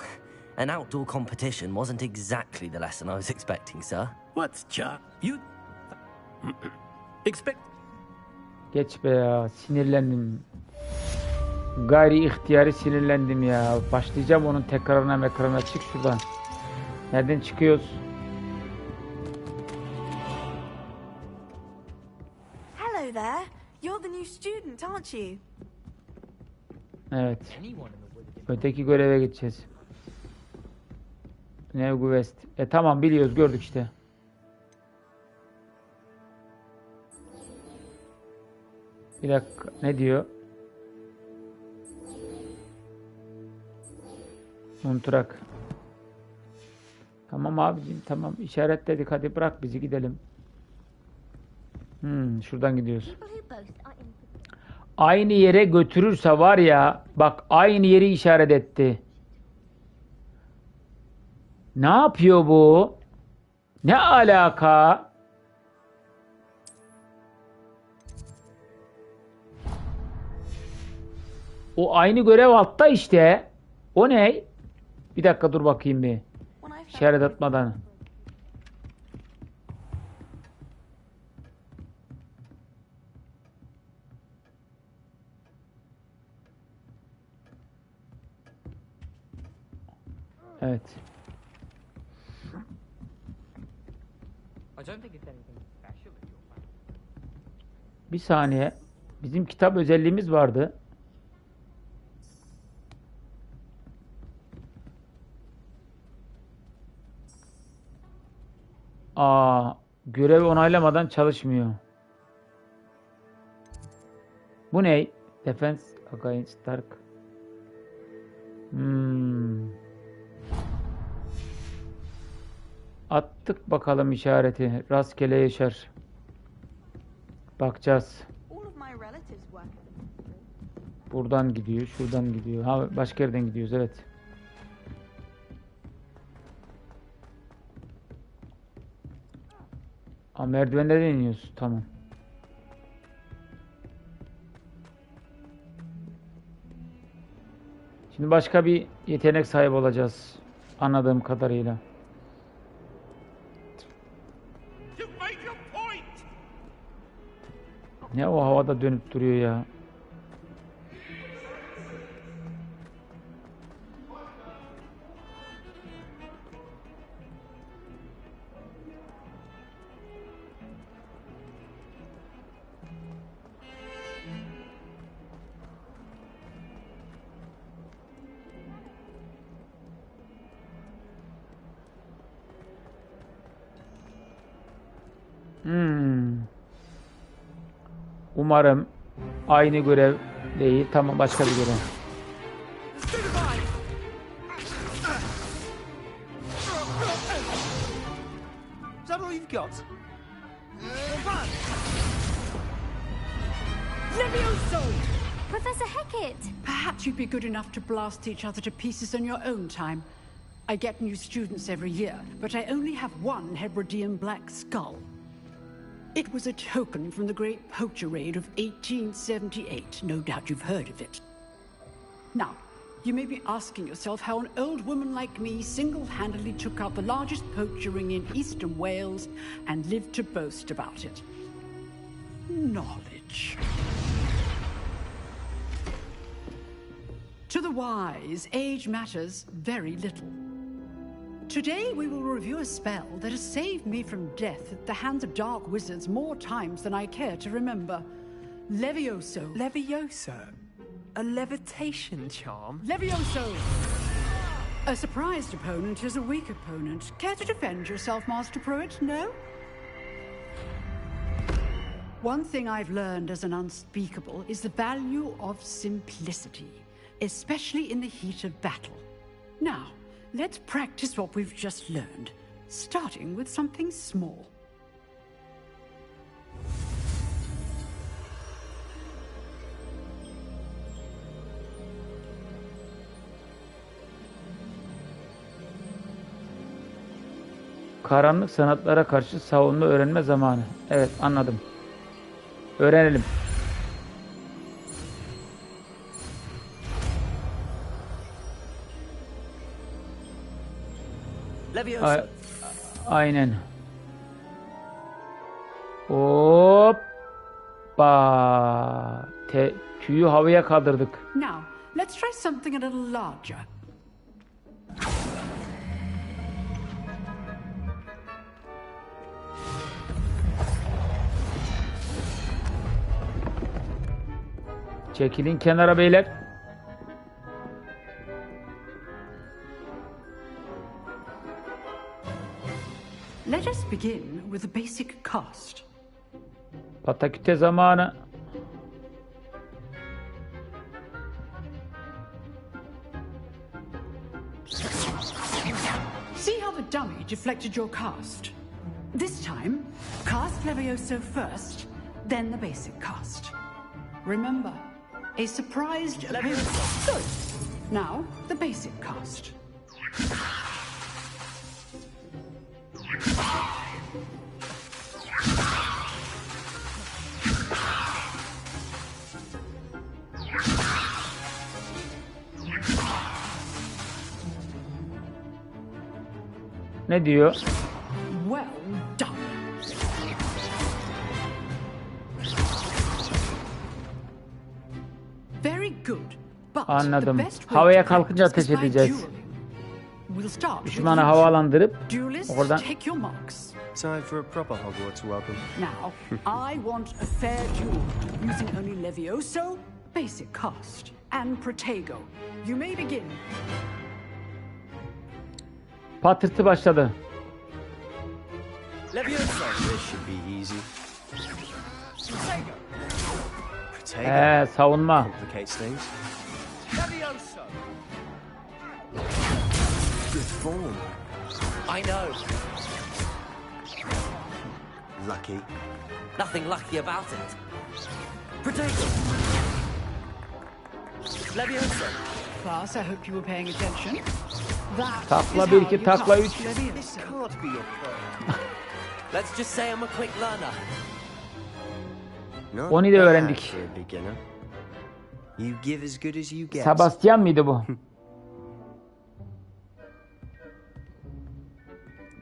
an outdoor competition wasn't exactly the lesson I was expecting, sir.
What's you expect?
Geç be ya sinirlendim. Gayri ihtiyari sinirlendim ya. Başlayacağım onun tekrarına çık şuradan. Nereden çıkıyoruz?
Hello there. You're the new student, aren't you?
Evet. Öteki göreve gideceğiz. Nevgu West. Tamam biliyoruz gördük işte. Bir dakika ne diyor? Unturak. Tamam abicim tamam işaretledik hadi bırak bizi gidelim. Şuradan gidiyoruz. Aynı yere götürürse var ya bak aynı yeri işaret etti. Ne yapıyor bu? Ne alaka? O aynı görev altta işte. O ne? Bir dakika dur bakayım bir. İşaret atmadan. Evet. Bir saniye. Bizim kitap özelliğimiz vardı. Görevi onaylamadan çalışmıyor. Bu ne? Defense against dark. Attık bakalım işareti. Rastgele yaşar. Bakacağız. Buradan gidiyor, şuradan gidiyor. Ha başka yerden gidiyoruz evet. Aa, merdivenlerden iniyorsun. Tamam. Şimdi başka bir yetenek sahibi olacağız. Anladığım kadarıyla. Ne o havada dönüp duruyor ya. Umarım aynı görev değil. Tamam, başka bir görev.
Is that all you've got?
Levioso!
Professor Hecat!
Perhaps you'd be good enough to blast each other to pieces in your own time. I get new students every year, but I only have one Hebridean black skull. It was a token from the Great Poacher Raid of 1878. No doubt you've heard of it. Now, you may be asking yourself how an old woman like me single-handedly took out the largest poacher ring in eastern Wales and lived to boast about it. Knowledge. To the wise, age matters very little. Today we will review a spell that has saved me from death at the hands of dark wizards more times than I care to remember. Levioso.
Levioso? A levitation charm?
Levioso! A surprised opponent is a weak opponent. Care to defend yourself, Master Pruitt? No? One thing I've learned as an unspeakable is the value of simplicity, especially in the heat of battle. Now, let's practice what we've just learned, starting with something small.
Karanlık sanatlara karşı savunma öğrenme zamanı. Evet, anladım. Öğrenelim. Aynen. Hoppa. Tüyü havaya kaldırdık.
Now, let's try something a little larger.
Çekilin kenara beyler.
Let us begin with the basic cast.
Pataküte zamanı.
See how the dummy deflected your cast? This time, cast Levioso first, then the basic cast. Remember, a surprised Levioso. Good. Now, the basic cast.
Ne diyor?
Well done. Very good. But
Anladım.
the best way
Havaya
to
kalkınca
practice
ateş
is by
edeceğiz.
dueling. We'll start with
Düşmanı
you.
havalandırıp
Duelists,
oradan
take your marks.
Time for a proper Hogwarts welcome.
Now, I want a fair duel using only Levioso, basic cast, and Protego. You may begin.
patırtı başladı.
Levioso. This should be easy.
Savunma.
Complicates things.
Levioso!
Good form.
I know.
Lucky.
Nothing lucky about it. Protego. Levioso.
Class, I hope you were paying attention. That
Takla
is
bir,
how
iki,
you
takla
cast
üç.
Levioso.
Can't be your fault.
Let's just say I'm a quick learner.
Onu da öğrendik.
You give as good as you get.
Sebastian mıydı bu?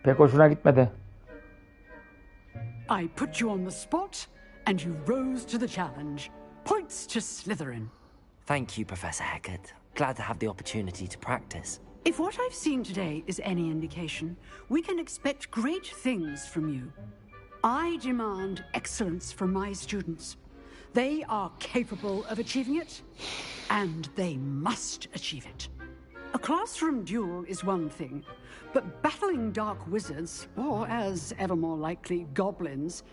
Pek hoşuna gitmedi.
I put you on the spot, and you rose to the challenge. Points to Slytherin.
Thank you, Professor Hecat. Glad to have the opportunity to practice.
If what I've seen today is any indication, we can expect great things from you. I demand excellence from my students. They are capable of achieving it, and they must achieve it. A classroom duel is one thing, but battling dark wizards, or as ever more likely, goblins,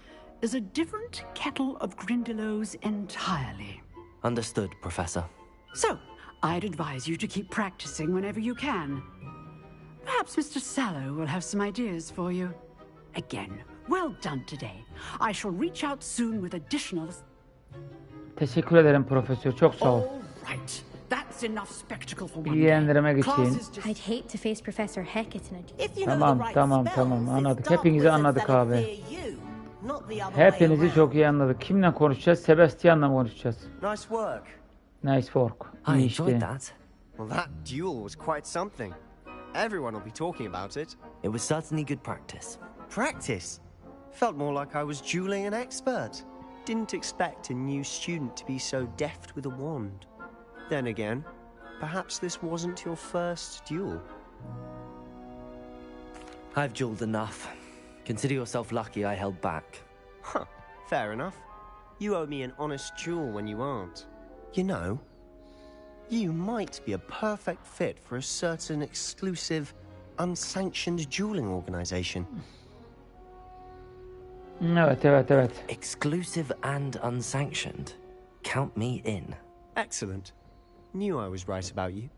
is a different kettle of Grindylows entirely.
Understood, Professor.
So, I'd advise you to keep practicing whenever you can. Perhaps Mr. Sallow will have some ideas for you. Again, well done today. I shall reach out soon with additional...
Teşekkür ederim profesör. Çok sağ ol.
All right. That's enough spectacle for one day.
Bilgilendirmek için.
I'd hate to face Professor Hecat in a...
Tamam anladık. Hepinizi anladık abi. Hepinizi çok iyi anladık. Kimle konuşacağız? Sebastian'la mı konuşacağız?
Nice work.
Nice work.
I enjoyed that.
Well, that duel was quite something. Everyone will be talking about it.
It was certainly good practice.
Practice? Felt more like I was dueling an expert. Didn't expect a new student to be so deft with a wand. Then again, perhaps this wasn't your first duel.
I've dueled enough. Consider yourself lucky I held back.
Huh, fair enough. You owe me an honest duel when you aren't. You know, you might be a perfect fit for a certain exclusive, unsanctioned dueling organization.
Evet.
Exclusive and unsanctioned. Count me in.
Excellent. Knew I was right about you.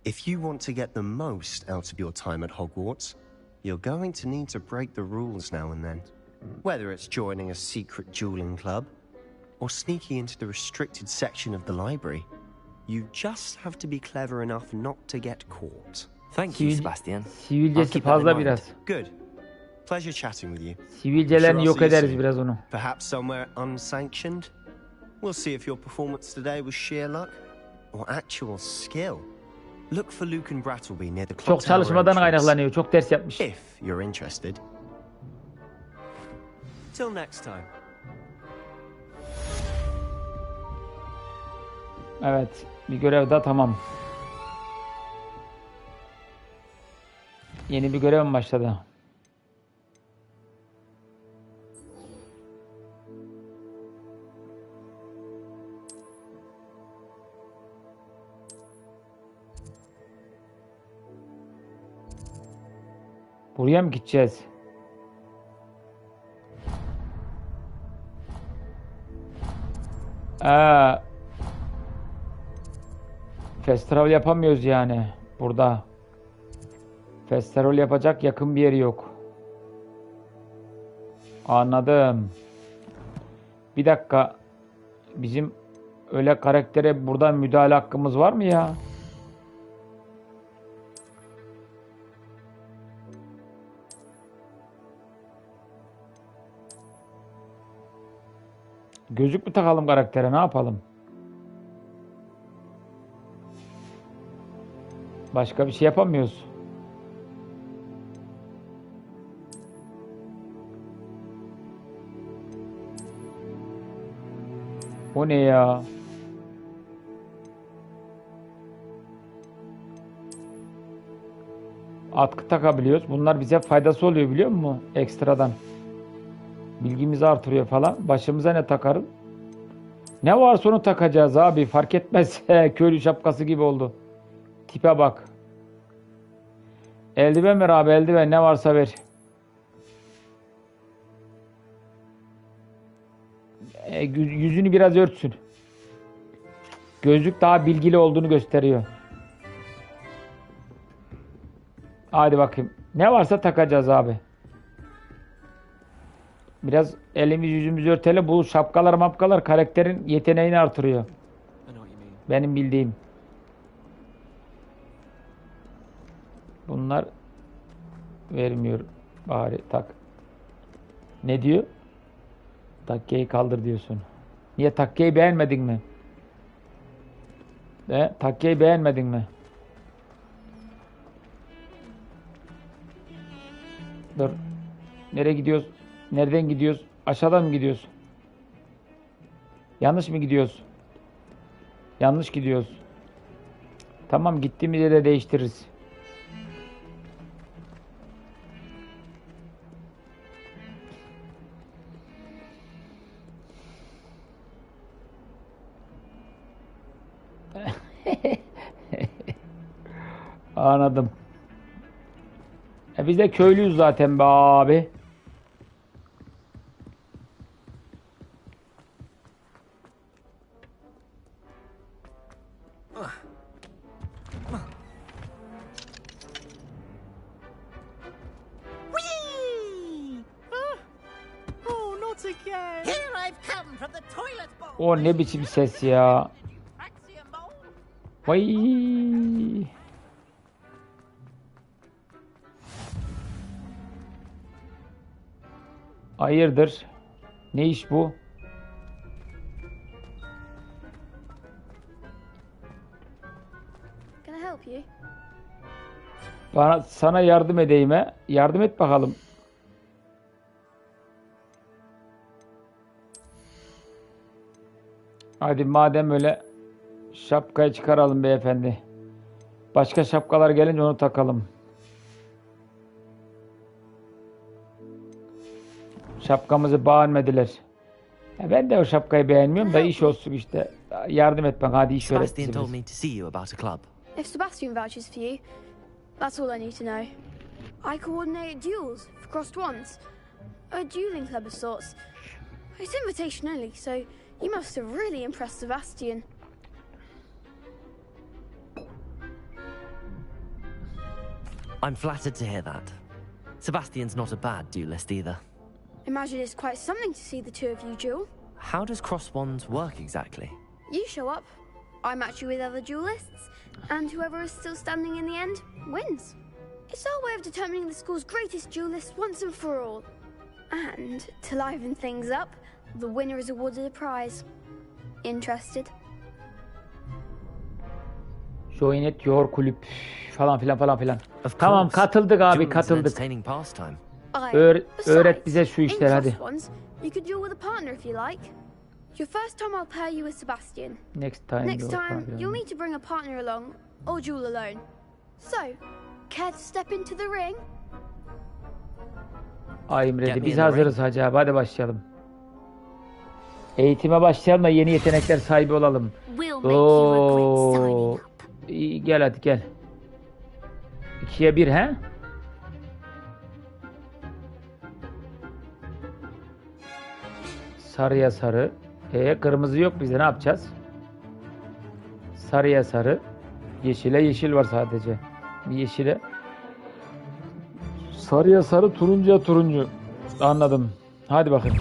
If you want to get the most out of your time at Hogwarts, you're going to need to break the rules now and then. Whether it's joining a secret dueling club, or sneaking into the restricted section of the library, you just have to be clever enough not to get caught.
Thank you, Sebastian.
Sivilcesi fazla biraz.
Good. Pleasure chatting with you.
Sivilcelerini yok ederiz biraz onu.
Perhaps somewhere unsanctioned. We'll see if your performance today was sheer luck or actual skill. Look for Luke and Brattleby near the clock
Çok çalışmadan kaynaklanıyor. Çok ders yapmış.
If you're interested. Till next time.
Evet. Bir görev daha tamam. Yeni bir görev mi başladı? Buraya mı gideceğiz? Fast travel yapamıyoruz yani. Burada. Fast travel yapacak yakın bir yeri yok. Anladım. Bir dakika. Bizim öyle karaktere buradan müdahale hakkımız var mı ya? Gözlük mü takalım karaktere? Ne yapalım? Başka bir şey yapamıyoruz. O ne ya? Atkı takabiliyoruz. Bunlar bize faydası oluyor biliyor musun? Ekstradan. Bilgimizi artırıyor falan. Başımıza ne takarım? Ne varsa onu takacağız abi. Fark etmez. Köylü şapkası gibi oldu. Tipe bak. Eldiven ver abi, eldiven. Ne varsa ver. Yüzünü biraz örtsün. Gözlük daha bilgili olduğunu gösteriyor. Hadi bakayım. Ne varsa takacağız abi. Biraz elimiz yüzümüzü örtelim. Bu şapkalar mapkalar karakterin yeteneğini artırıyor. Benim bildiğim. Bunlar vermiyor. Bari tak. Ne diyor? Takkeyi kaldır diyorsun. Niye takkeyi beğenmedin mi? Takkeyi beğenmedin mi? Dur. Nereye gidiyoruz? Nereden gidiyoruz? Aşağıdan mı gidiyoruz? Yanlış mı gidiyoruz? Yanlış gidiyoruz. Tamam, gittiğimiz yere değiştiririz. Anladım. Biz de köylüyüz zaten be abi. O ne biçim ses ya. Vay. Hayırdır? Ne iş bu?
Can I help you?
Sana yardım edeyim he. Yardım et bakalım. Hadi madem öyle, şapkayı çıkaralım beyefendi. Başka şapkalar gelince onu takalım. Şapkamızı beğenmediler. Ben de o şapkayı beğenmiyorum da iş olsun işte. Yardım et bana, hadi iş
Sebastian
öğret
told
bize.
me to see you about a club.
If Sebastian vouches for you, that's all I need to know. I coordinate duels for crossed wands. A dueling club of sorts. It's invitation only, so you must have really impressed Sebastian.
I'm flattered to hear that. Sebastian's not a bad duelist either.
Imagine it's quite something to see the two of you duel.
How does cross wands work exactly?
You show up, I match you with other duelists, and whoever is still standing in the end wins. It's our way of determining the school's greatest duelist once and for all. And to liven things up, the winner is awarded a prize. Interested?
Join at your kulüp falan filan. Tamam, katıldık abi, katıldık. Öğret bize şu işler hadi.
You could duel with a partner if you like. Your first time I'll pair you with Sebastian.
Next time
You'll need to bring a partner along or duel alone. So, care to step into the ring?
I'm ready. Biz hazırız hacı abi. Hadi başlayalım. Eğitime başlayalım da yeni yetenekler sahibi olalım. Oo. Gel hadi gel. 2'ye 1 he? Sarıya sarı. Kırmızı yok bizde, ne yapacağız? Sarıya sarı. Yeşile yeşil var sadece. Bir yeşile. Sarıya sarı, turuncuya turuncu. Anladım. Hadi bakayım.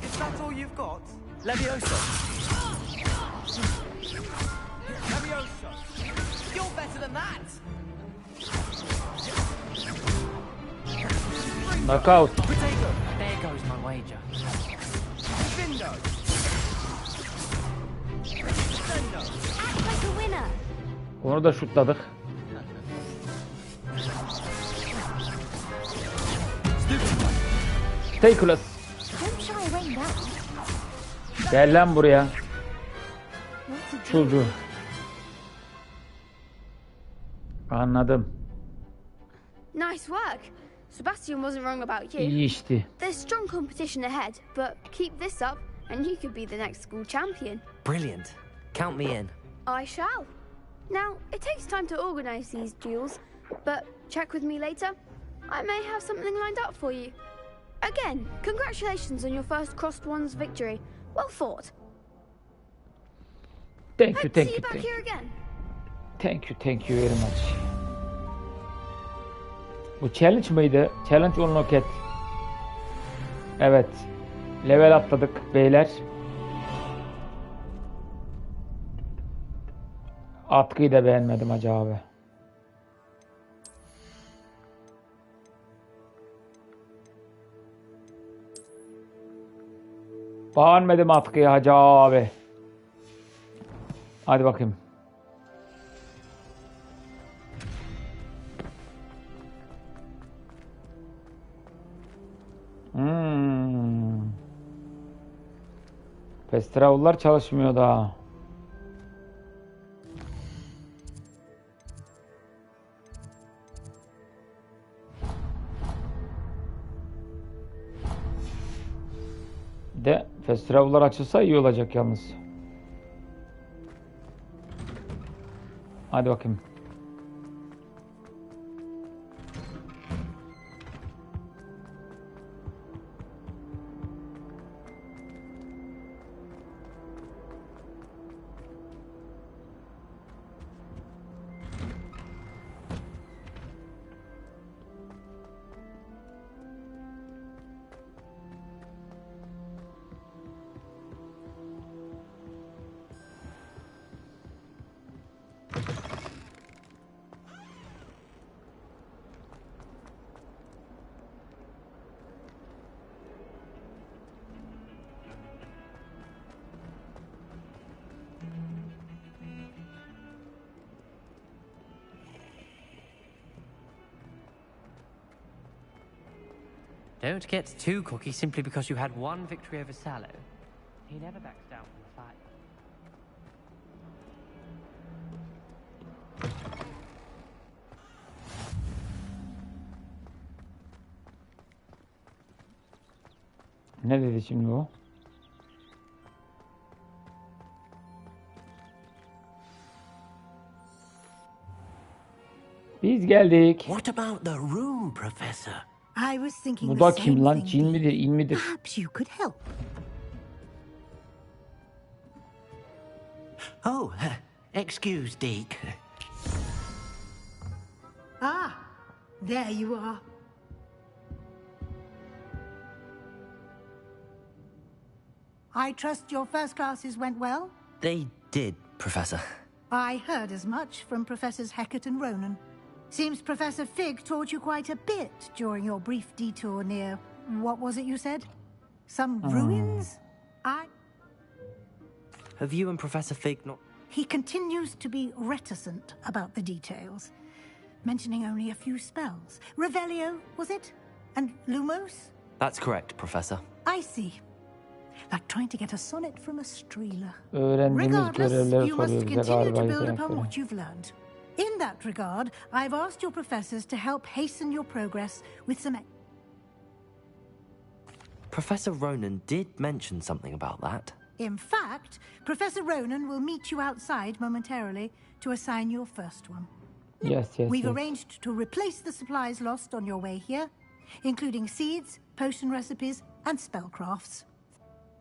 Is that all you've got?
Levioso.
Levioso. You're better than that.
Knockout.
There goes my wager.
Vindo.
Act like a winner.
Onu da şutladık. Stay
Don't shy away now.
Gel lan buraya. Çocuğu. Anladım.
Nice work. Sebastian wasn't wrong about you.
İyi işti.
There's strong competition ahead, but keep this up and you could be the next school champion.
Brilliant. Count me in.
I shall. Now, it takes time to organize these duels, but check with me later. I may have something lined up for you. Again, congratulations on your first Crossed Wands victory. Well fought.
Thank you,
Hope to see you back here again.
Thank you very much. Bu challenge mıydı? Challenge unlocked. Evet. Level atladık beyler. Atkıyı da beğenmedim hacı abi. Beğenmedim atkıyı hacı abi. Hadi bakayım. Fast travel'lar çalışmıyor daha. De fast travel'lar açılsa iyi olacak yalnız. Hadi bakayım.
Don't get too cocky simply because you had one victory over Sallow. He never backs down from the fight.
Ne dedi şimdi o? Biz geldik.
What about the room, Professor?
I was thinking
Bu
the
da
same
kim lan?
thing.
Cin midir, in midir?
Perhaps you could help.
Oh, excuse, Deke.
Ah, there you are. I trust your first classes went well?
They did, Professor.
I heard as much from Professors Hecat and Ronan. Seems Professor Fig taught you quite a bit during your brief detour near... what was it you said? Some ruins?
Have you and Professor Fig not...
He continues to be reticent about the details, mentioning only a few spells. Revelio, was it? And Lumos?
That's correct, Professor.
I see. Like trying to get a sonnet from a streeler.
Öğrendiğimiz görevleri
You must
soruyor bize
continue
galiba
to build
yetenekleri.
upon what you've learned. In that regard, I've asked your professors to help hasten your progress with some...
Professor Ronan did mention something about that.
In fact, Professor Ronan will meet you outside momentarily to assign your first one.
Yes.
We've arranged to replace the supplies lost on your way here, including seeds, potion recipes, and spellcrafts.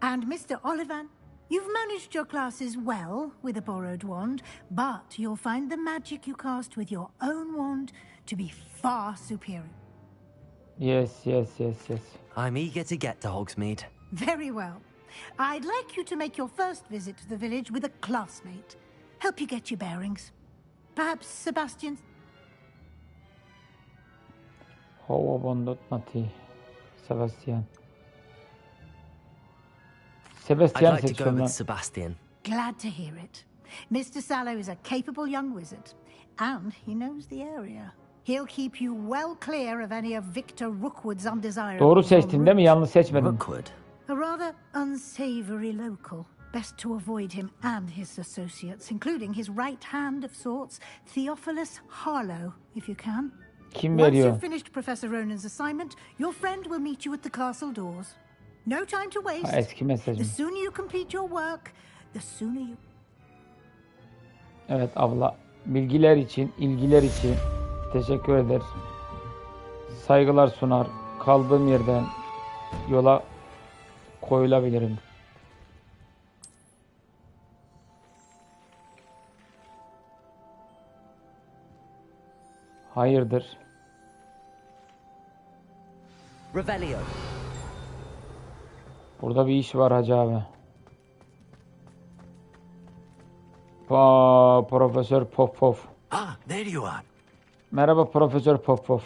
And Mr. Olivan, you've managed your classes well with a borrowed wand, but you'll find the magic you cast with your own wand to be far superior.
Yes.
I'm eager to get to Hogsmeade.
Very well. I'd like you to make your first visit to the village with a classmate. Help you get your bearings. Perhaps Sebastian...
Sebastian.
I'd like to go
seçiyorum
with
lan.
Sebastian.
Glad to hear it. Mr. Sallow is a capable young wizard, and he knows the area. He'll keep you well clear of any of Victor Rookwood's undesirables.
Doğru seçtin değil mi? Yanlış seçmedim.
Rookwood?
A rather unsavory local. Best to avoid him and his associates, including his right hand of sorts, Theophilus Harlow, if you can.
Kim
Once
veriyor?
you've finished Professor Ronan's assignment, your friend will meet you at the castle doors. No time to waste.
Eski mesajım.
The sooner you complete your work, the sooner you...
Evet abla. Bilgiler için, ilgiler için teşekkür eder. Saygılar sunar. Kaldığım yerden yola koyulabilirim. Hayırdır? Burada bir iş var hacı abi. Profesör Popov.
Ah, there you are.
Merhaba Profesör Popov.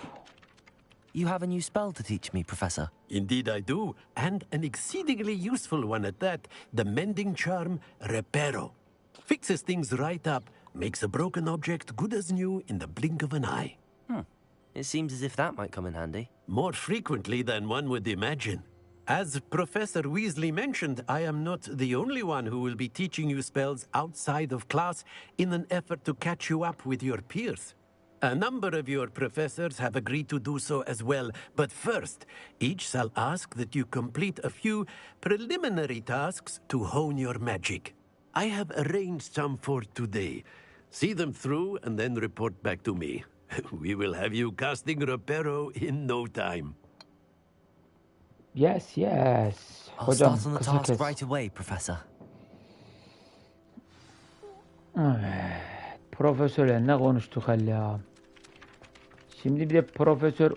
You have a new spell to teach me, Professor.
Indeed I do, and an exceedingly useful one at that. The mending charm, Reparo. Fixes things right up, makes a broken object good as new in the blink of an eye.
It seems as if that might come in handy.
More frequently than one would imagine. As Professor Weasley mentioned, I am not the only one who will be teaching you spells outside of class in an effort to catch you up with your peers. A number of your professors have agreed to do so as well, but first, each shall ask that you complete a few preliminary tasks to hone your magic. I have arranged some for today. See them through and then report back to me. We will have you casting Reparo in no time.
Yes.
I'll
Hocam
start on the
kısa
task
kes.
right away, Professor.
Evet. Profesörle ne konuştuk hal ya. Şimdi bir de Profesör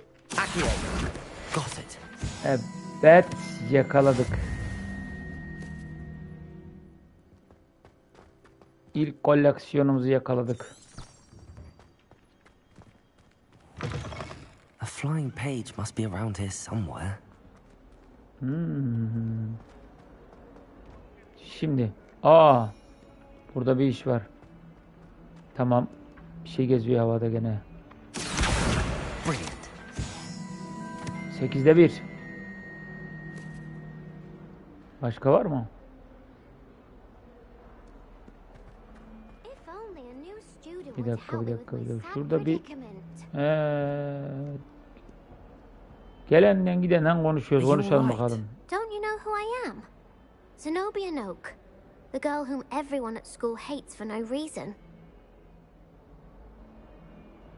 Got it.
Evet, yakaladık. İlk koleksiyonumuzu yakaladık.
A flying page must be around here somewhere.
Şimdi burada bir iş var. Tamam. Bir şey geziyor havada gene. 8'de 1. Başka var mı? Bir dakika. Şurada bir gelenden gidenden konuşuyoruz. Konuşalım bakalım.
Don't you know who I am? Zenobia Noak, the girl whom everyone at school hates for no reason.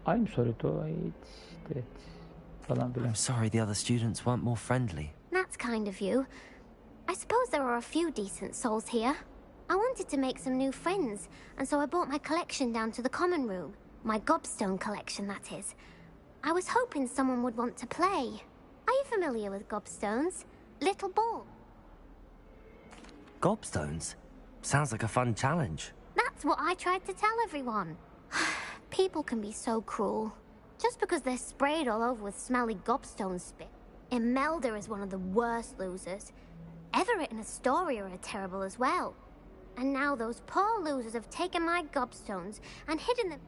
I'm sorry to that. Falan filan.
I'm sorry the other students weren't more friendly.
That's kind of you. I suppose there are a few decent souls here. I wanted to make some new friends, and so I brought my collection down to the common room. My gobstone collection, that is. I was hoping someone would want to play. Are you familiar with gobstones? Little ball.
Gobstones? Sounds like a fun challenge.
That's what I tried to tell everyone. People can be so cruel. Just because they're sprayed all over with smelly gobstone spit. Imelda is one of the worst losers. Everett and Astoria are terrible as well. And now those poor losers have taken my gobstones and hidden them.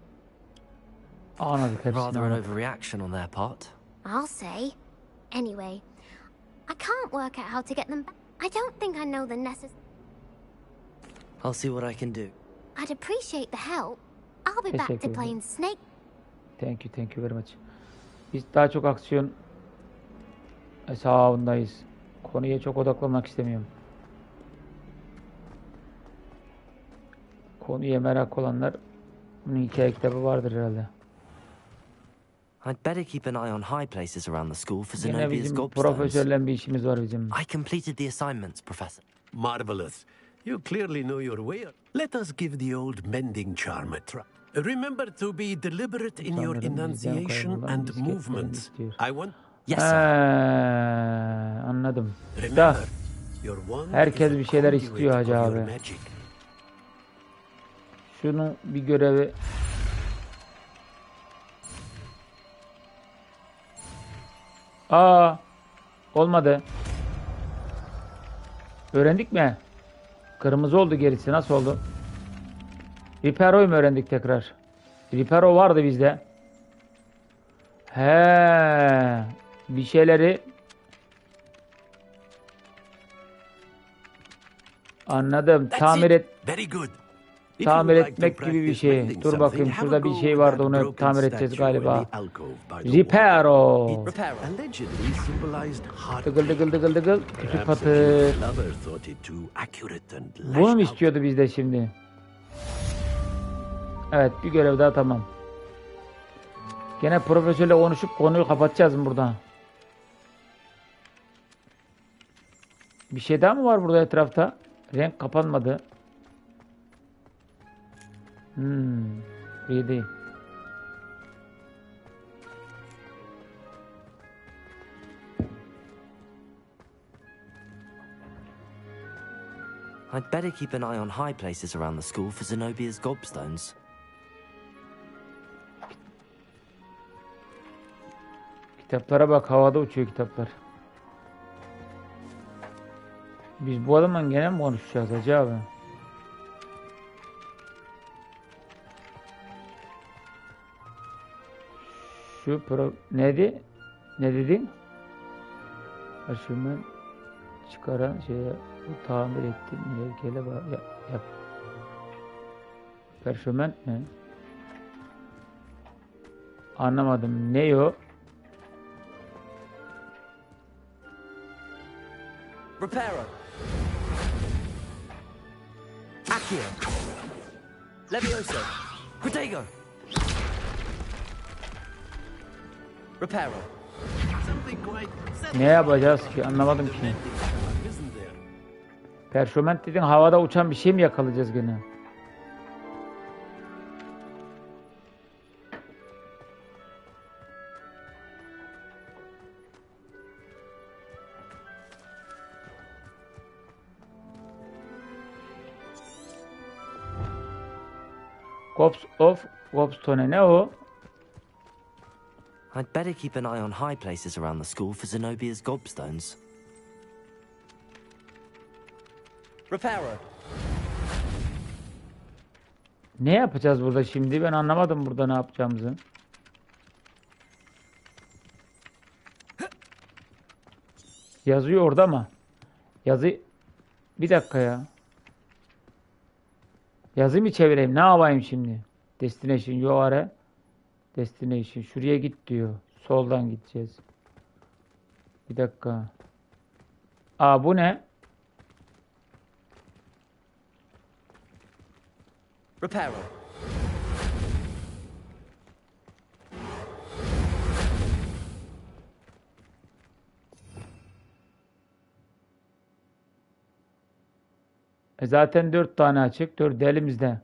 Rather an overreaction on their part.
I'll say. Anyway, I can't work out how to get them back. I don't think I know the necessary.
I'll see what I can do.
I'd appreciate the help. I'll be back to playing Snake.
Thank you very much. Biz daha çok aksiyon hesabındayız. Konuya çok odaklanmak istemiyorum. Konuya merak olanlar bunun hikaye kitabı vardır herhalde.
I'd better keep an eye on high places around the school for
Yine
Zenobia's
bizim
gobstones.
profesörle bir işimiz var bizim.
I completed the assignments, Professor.
Marvelous. You clearly know your way. Let us give the old mending charm a try. Remember to be deliberate in your enunciation and movements. I want...
Yes, sir.
Anladım.
Remember,
Da,
your wand
herkes
is
bir
a
şeyler
conduit
istiyor
of
hacı
your
abi.
magic.
Şunu bir görevi... Olmadı. Öğrendik mi? Kırmızı oldu gerisi. Nasıl oldu? Reparo'yu mu öğrendik tekrar? Reparo vardı bizde. Bir şeyleri anladım. Tamir etmek gibi bir şey. Dur bakayım. Şurada bir şey vardı. Onu tamir edeceğiz galiba. Reparo. Dıgıl. Küçük patır. Bunu mu istiyordu bizde şimdi? Evet. Bir görev daha tamam. Gene profesörle konuşup konuyu kapatacağız mı burada? Bir şey daha mı var burada etrafta? Renk kapanmadı. İyi değil.
I'd better keep an eye on high places around the school for Zenobia's gobstones.
Kitaplara bak, havada uçuyor kitaplar. Biz bu adamla gene mi konuşacağız acaba? Neydi? Ne dedin? Aşımı çıkaran şeye tamir ettim. Heykele yap. Perşöment mi? Anlamadım. Ne o?
Reparo. Accio. Levioso. Protego. Reparo.
Ne yapacağız ki? Anlamadım ki. Perşöment dedin, havada uçan bir şey mi yakalayacağız gene? Gobstone ne o?
I'd better keep an eye on high places around the school for Zenobia's gobstones. Reparo.
Ne yapacağız burada şimdi? Ben anlamadım burada ne yapacağımızı. Yazıyor orada ama. Bir dakika ya. Yazı mı çevireyim? Ne yapayım şimdi? Destination yukarı. Destination. Şuraya git diyor. Soldan gideceğiz. Bir dakika. Bu ne?
Reparo.
Zaten 4 tane açık. 4 elimizde.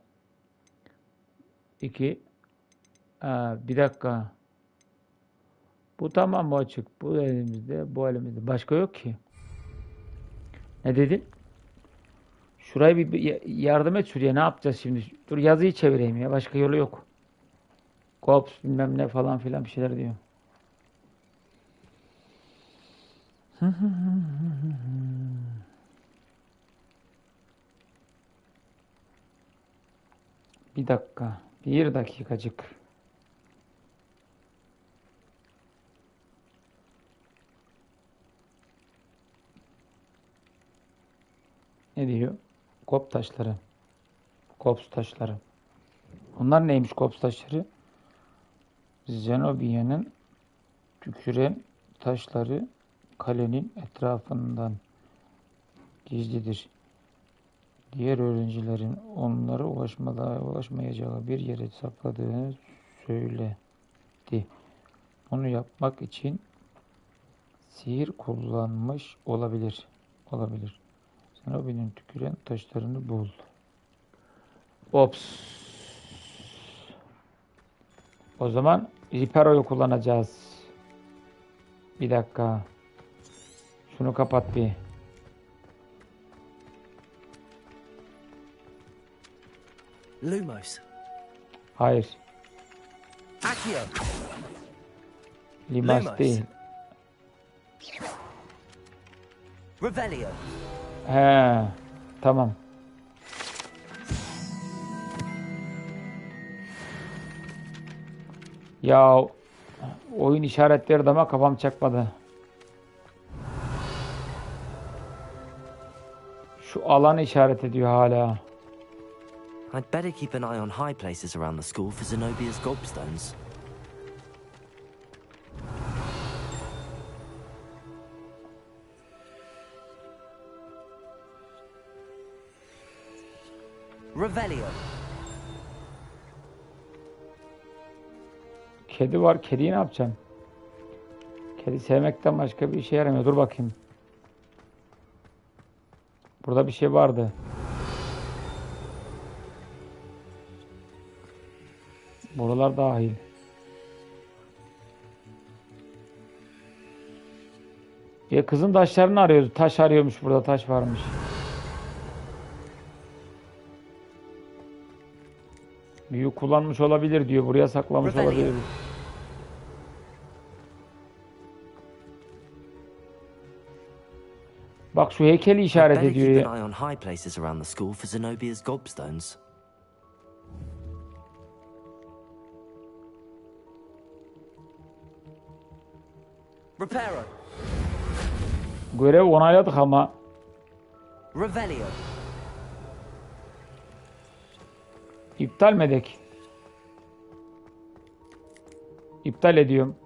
2. Bir dakika. Bu tamam mı açık? Bu elimizde. Bu elimizde. Başka yok ki. Ne dedin? Şurayı bir yardım et şuraya. Ne yapacağız şimdi? Dur yazıyı çevireyim ya. Başka yolu yok. Kops bilmem ne falan filan bir şeyler diyor. Bir dakika. Bir dakikacık. Ne diyor? Kop taşları. Kops taşları. Onlar neymiş kops taşları? Zenobia'nın tüküren taşları kalenin etrafından gizlidir. Diğer öğrencilerin onlara ulaşmayacağı bir yere sakladığını söyledi. Onu yapmak için sihir kullanmış olabilir. Zenobia'nın tüküren taşlarını bul. Ops. O zaman Ripero'yu kullanacağız. Bir dakika. Şunu kapat bir.
Lumos.
Hayır.
Accio.
Limas değil.
Revelio.
Tamam. Ya oyun işaretleri de ama kafam çakmadı. Şu alanı işaret ediyor hala.
I'd better keep an eye on high places around the school for Zenobia's gobstones. Revelio.
Kedi var. Kediyi ne yapacağım? Kedi sevmekten başka bir işe yaramıyor. Dur bakayım. Burada bir şey vardı. Buralar dahil. Kızın taşlarını arıyordu. Taş arıyormuş burada. Taş varmış. Büyü kullanmış olabilir diyor. Buraya saklamış olabilir. Bak şu heykeli işaret ediyor ya.
Keep an eye on high places around the school for Zenobia's gobstones. Reparo.
Görev onayladık ama.
Revelio.
İptal mi edek? İptal ediyorum.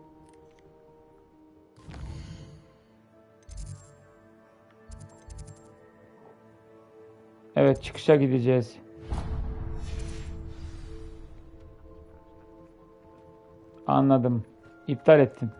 Evet, çıkışa gideceğiz. Anladım. İptal ettim.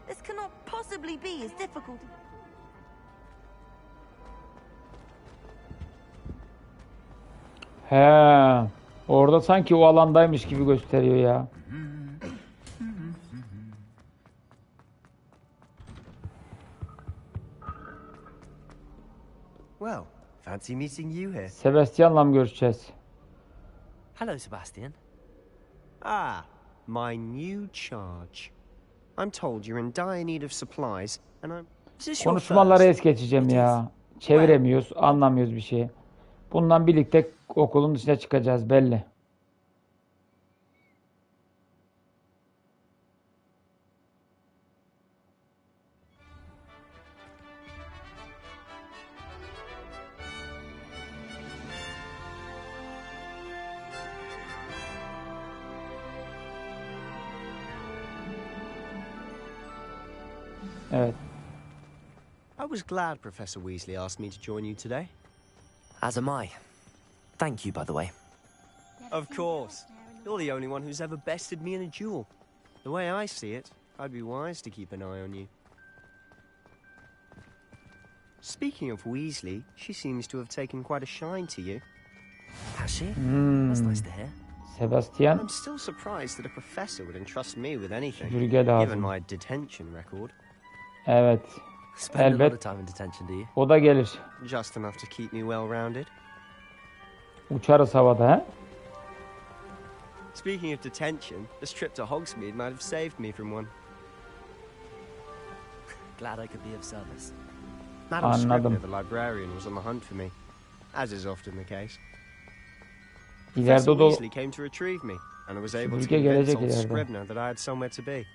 This cannot possibly be as difficult.
He, orada sanki o alandaymış gibi gösteriyor ya.
Well, fancy meeting you here.
Sebastian'la mı görüşeceğiz?
Hello, Sebastian.
Ah, my new charge. I'm told you're in dire need of supplies, and I'm...
Konuşmaları es geçeceğim ya. Çeviremiyoruz, anlamıyoruz bir şey. Bundan birlikte okulun dışına çıkacağız belli. Evet.
I was glad Professor Weasley asked me to join you today.
As am I. Thank you, by the way.
Of course. You're the only one who's ever bested me in a duel. The way I see it, I'd be wise to keep an eye on you. Speaking of Weasley, she seems to have taken quite a shine to you.
Has she? That's nice to hear.
Sebastian.
I'm still surprised that a professor would entrust me with anything,
Süpürge lazım.
given my detention record.
Evet.
Spend a lot
Elbet.
of time in detention, do you?
O da gelir.
Just enough to keep me well-rounded.
Uçarız havada he?
Speaking of detention, this trip to Hogsmeade might have saved me from one.
Glad I could be of service.
Madam
Anladım.
Scribner, the librarian, was on the hunt for me, as is often the case.
İleride
Professor
o da
Weasley came to retrieve me, and I was able to
Süpürge
convince
gelecek
old
ileride.
Scribner that I had somewhere to be.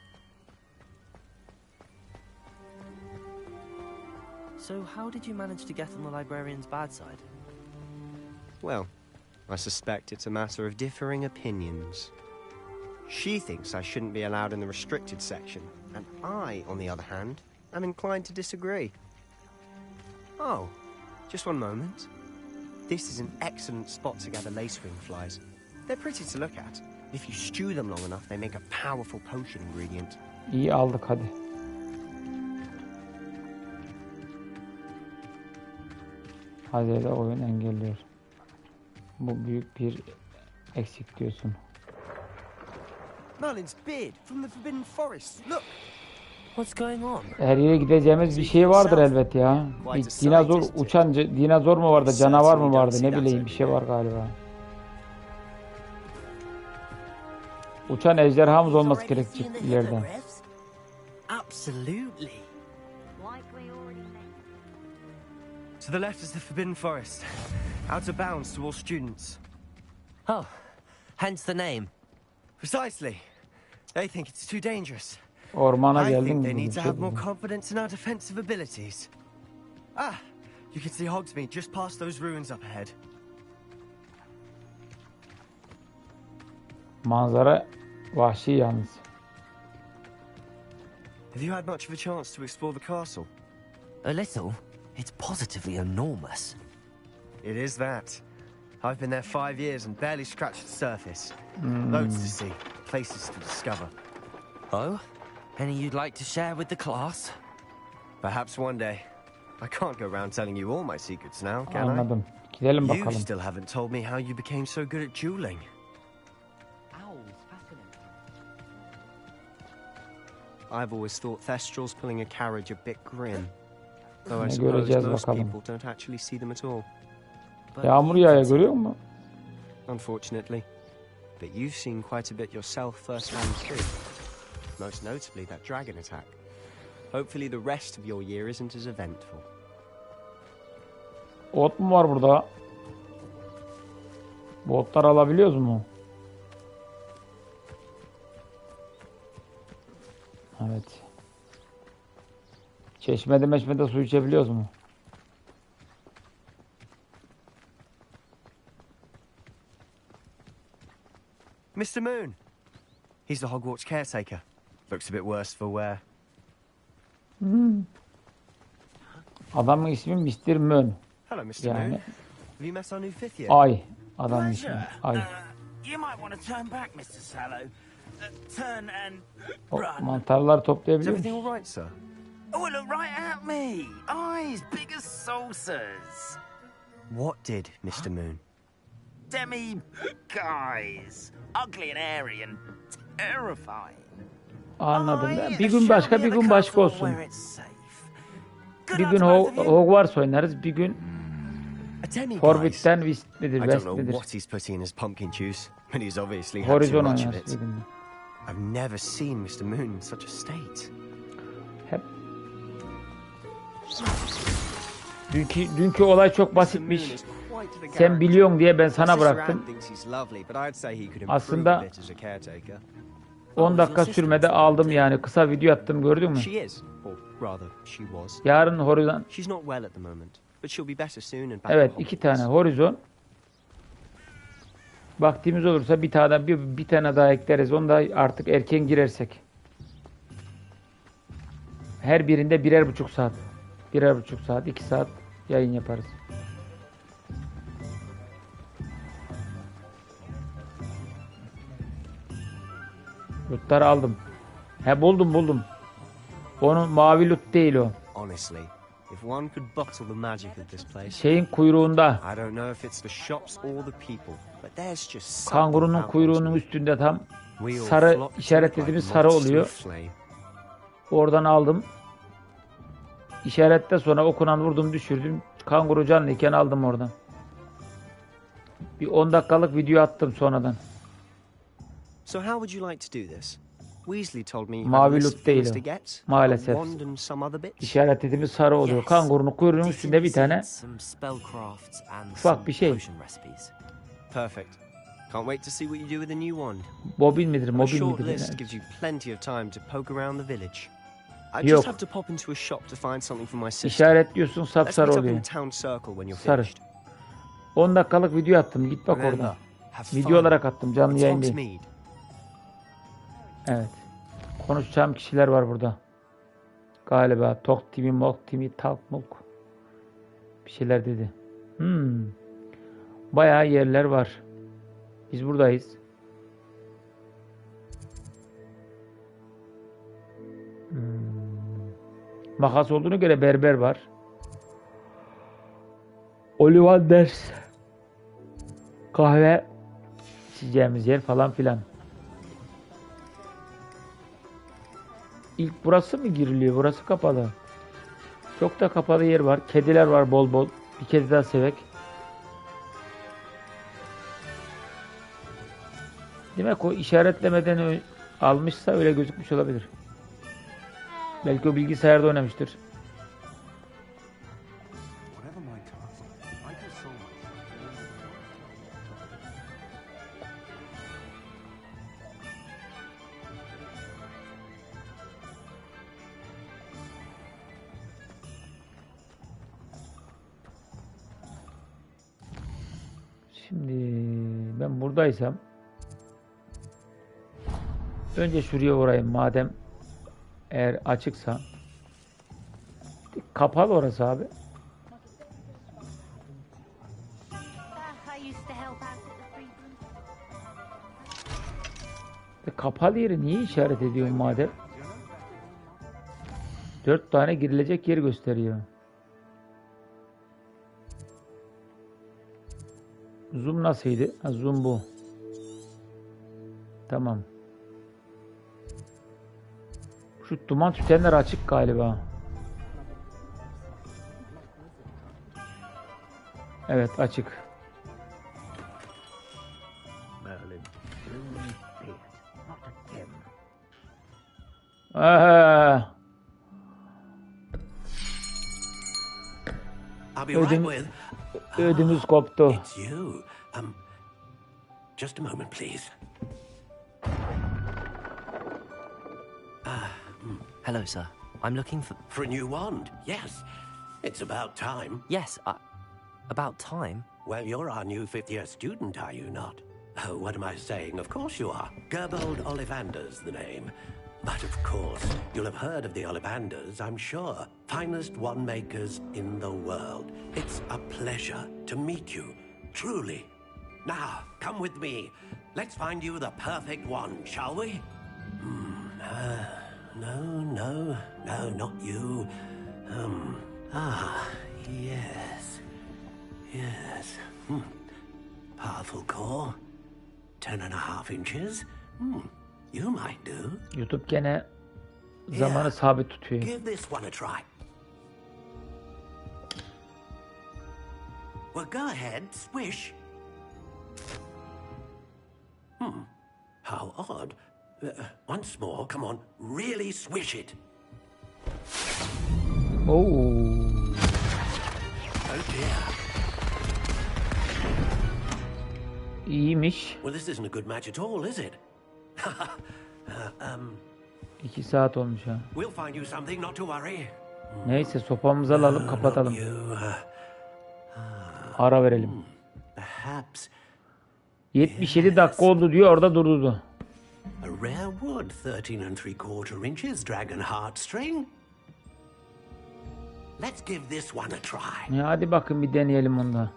So how did you manage to get on the librarian's bad side?
Well, I suspect it's a matter of differing opinions. She thinks I shouldn't be allowed in the restricted section, and I, on the other hand, am inclined to disagree. Oh, just one moment. This is an excellent spot to gather lacewing flies. They're pretty to look at. If you stew them long enough, they make a powerful potion ingredient.
iyi aldık hadi. Hazırda oyun engelliyor. Bu büyük bir eksik diyorsun.
Merlin's beard from the Forbidden Forest. Look.
What's going on?
Her yere gideceğimiz bir şey vardır elbet ya. Bir dinozor, uçan dinozor mu vardı, canavar mı vardı, ne bileyim bir şey var galiba. Uçan ejderhamız olması gerekecek ileride.
Absolutely. To the left is the Forbidden Forest. Out of bounds to all students.
Oh, hence the name.
Precisely. They think it's too dangerous.
Ormana
I
geldim
think
mi?
they
Bir
need to
şey
have more
dedim.
confidence in our defensive abilities. Ah, you can see Hogsmeade just past those ruins up ahead.
Manzara vahşi yalnız.
Have you had much of a chance to explore the castle?
A little. It's positively enormous.
It is that. I've been there 5 years and barely scratched the surface. Loads to see, places to discover.
Oh? Any you'd like to share with the class?
Perhaps one day. I can't go around telling you all my secrets now, can
Anladım. Gidelim
I? You
bakalım.
still haven't told me how you became so good at dueling.
I've always thought Thestrals pulling a carriage a bit grim. Though I
Ne
suppose
göreceğiz
most
bakalım.
people don't actually see them at all.
Yağmur yağıyor, görüyor musun?
Unfortunately. But you've seen quite a bit yourself firsthand too. Most notably that dragon attack. Hopefully the rest of your year isn't as eventful.
Ot mu var burada? Bu otları alabiliyoruz mu? Evet. Çeşmede su içebiliyoruz mu?
Mr. Moon. He's the Hogwarts caretaker. Looks a bit worse for wear.
Adamın ismi Mr. Moon.
Hello, Mr.
Yani
Moon. Have you met our new fifth year?
Ay. Adamın ismi. Ay.
You might want to turn back, Mr. Sallow. Turn and
O
run.
mantarlar
Is
toplayabiliyor
everything
musun?
all right, sir?
Oh, look right at me. Eyes big as saucers.
What did, Mr. Moon?
Demi guys. Ugly and airy and terrifying.
Anladım. Bir gün başka, bir gün başka olsun. Bir gün Hogwarts oynarız, bir gün
A demi, guys.
Horbit'ten West midir,
I don't
West
know
midir?
what he's putting in his pumpkin juice, but he's obviously had too
Horizon
much of
oynarız
it.
bir gün.
I've never seen Mr. Moon in such a state.
Hep. Dünkü olay çok basitmiş. Sen biliyorsun diye ben sana bıraktım. Aslında 10 dakika sürmede aldım yani. Kısa video attım, gördün mü? Yarın Horizon. Evet, 2 tane Horizon. Vaktimiz olursa bir tane daha ekleriz. Onu da artık erken girersek. Her birinde 1,5 saat. 1,5 saat, 2 saat yayın yaparız. Lootları aldım. He, buldum. Onun mavi loot değil o. Şeyin kuyruğunda. Kangurunun kuyruğunun üstünde tam sarı işaretlediğimiz sarı oluyor. Oradan aldım. İşarette sonra okunan vurdum, düşürdüm. Kanguru canlıyken aldım oradan. Bir 10 dakikalık video attım sonradan. Mavi loot değil o. Maalesef. İşaretlediğimiz sarı oluyor. Kangurunun kuyruğunun üstünde bir tane ufak bir şey. Bobin midir? Mobil midir? Yok. İşaretliyorsun, sapsarı oluyor. Sarı. 10 dakikalık video attım. Git bak orada. Video olarak attım. Canlı yayın değil. Evet. Konuşacağım kişiler var burada. Galiba Tok Timi, Mok Timi, Talk Mok. Bir şeyler dedi. Bayağı yerler var. Biz buradayız. Makas olduğuna göre berber var. Ollivanders. Kahve içeceğimiz yer falan filan. İlk burası mı giriliyor? Burası kapalı. Çok da kapalı yer var. Kediler var bol bol. Bir kedi daha sevek. Demek o işaretlemeden almışsa öyle gözükmüş olabilir. Belki o bilgisayarda oynamıştır. Şimdi ben buradaysam önce şuraya uğrayayım madem, eğer açıksa. Kapalı orası abi. Kapalı yeri niye işaret ediyorum madem? 4 tane girilecek yer gösteriyor. Zoom nasıldı? Ha, zoom bu. Tamam. Şu duman tütenler açık galiba. Evet, açık. Ödümüz koptu.
It's you. Just a moment, please.
Hello, sir. I'm looking
for a new wand. Yes, it's about time.
Yes, about time?
Well, you're our new fifth-year student, are you not? Oh, what am I saying? Of course you are. Gerbold Ollivander's the name. But of course, you'll have heard of the Ollivanders, I'm sure. Finest wand makers in the world. It's a pleasure to meet you, truly. Now, come with me. Let's find you the perfect wand, shall we? No, not you. Yes. Powerful core. 10.5 inches. You might do.
YouTube gene zamanı sabit tutuyor.
Give this one a try. Well, go ahead, swish. How odd. Once more, come on, really swish it.
Oh
dear.
İyiymiş.
Well, this isn't a good match at all, is it?
2 saat olmuş ha.
We'll find you something, not to worry.
Neyse, sopamızı alalım, kapatalım. Ara verelim. 77 dakika oldu diyor, orada durdu.
A rare wood, 13 3/4 inches, dragon heartstring. Let's give this one a try.
Ya hadi bakın bir deneyelim onda.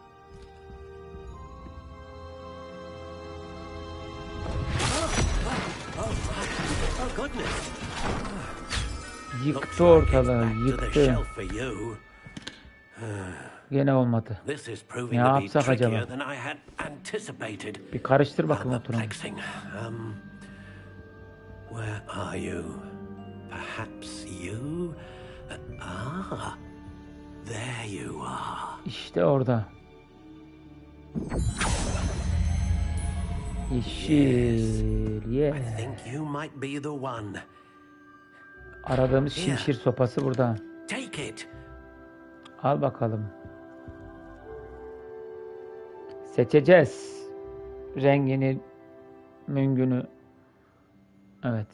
Oh goodness.
Yıktı ortalığı, yıktı. Gene olmadı. Ne yapsak acaba? Bir karıştır bakın oturun.
Where are you? Perhaps you? There you are.
İşte orada. Yeşil. Yeah.
I think you might be the one.
Aradığımız şimşir sopası burada.
Take it.
Al bakalım. Seçeceğiz. Rengini, müngünü. Evet.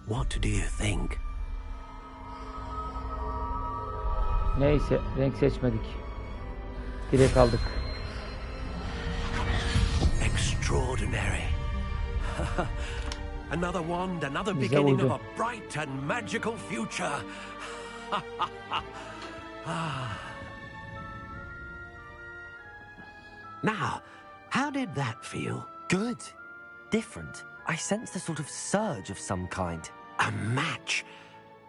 What do you think?
Neyse, renk seçmedik. Direkt aldık.
Extraordinary. Another wand, another beginning of a bright and magical future. Now, how did that feel?
Good. Different. I sensed a sort of surge of some kind.
A match.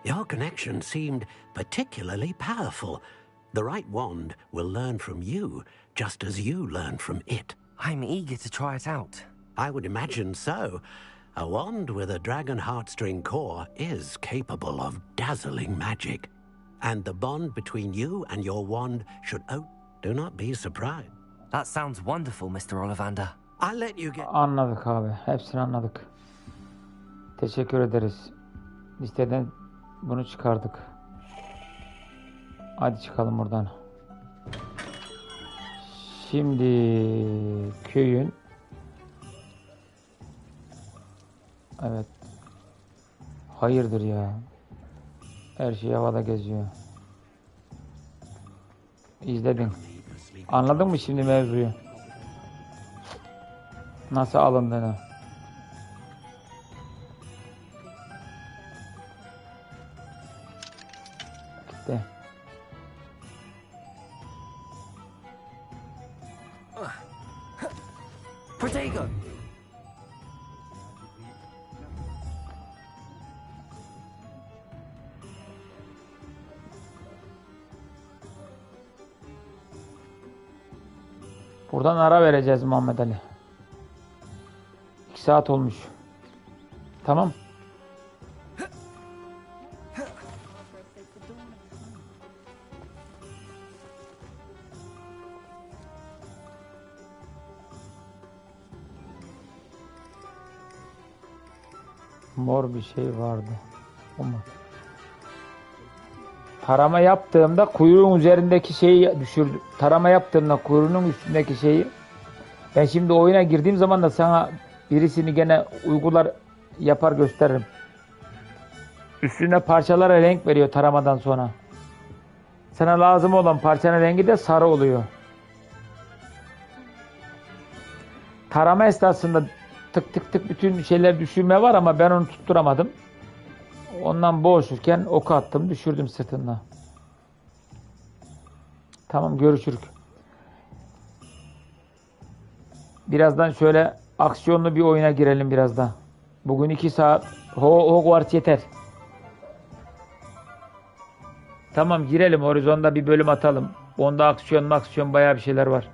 Your connection seemed particularly powerful. The right wand will learn from you, just as you learn from it.
I'm eager to try it out.
I would imagine so. A wand with a dragon heartstring core is capable of dazzling magic. And the bond between you and your wand should... Oh, do not be surprised.
That sounds wonderful, Mr. Ollivander.
I'll let you get...
Anladık abi. Hepsini anladık. Teşekkür ederiz. Listeden bunu çıkardık. Hadi çıkalım buradan. Şimdi köyün... Evet. Hayırdır ya. Her şey havada geziyor. İzledin. Anladın mı şimdi mevzuyu? Nasıl alındığını? Gitti.
Protego!
Buradan ara vereceğiz Muhammed Ali. 2 saat olmuş. Tamam. Mor bir şey vardı. Ama tarama yaptığımda kuyruğun üzerindeki şeyi düşürdüm. Tarama yaptığımda kuyruğunun üstündeki şeyi. Ben şimdi oyuna girdiğim zaman da sana birisini gene uygular yapar gösteririm. Üstüne parçalara renk veriyor taramadan sonra. Sana lazım olan parçanın rengi de sarı oluyor. Tarama esnasında tık tık tık bütün şeyler düşürme var ama ben onu tutturamadım. Ondan boğuşurken oku attım, düşürdüm sırtına. Tamam, görüşürük. Birazdan şöyle aksiyonlu bir oyuna girelim birazdan. Bugün 2 saat Hogwart yeter. Tamam, girelim, Horizon'da bir bölüm atalım. Onda aksiyon bayağı bir şeyler var.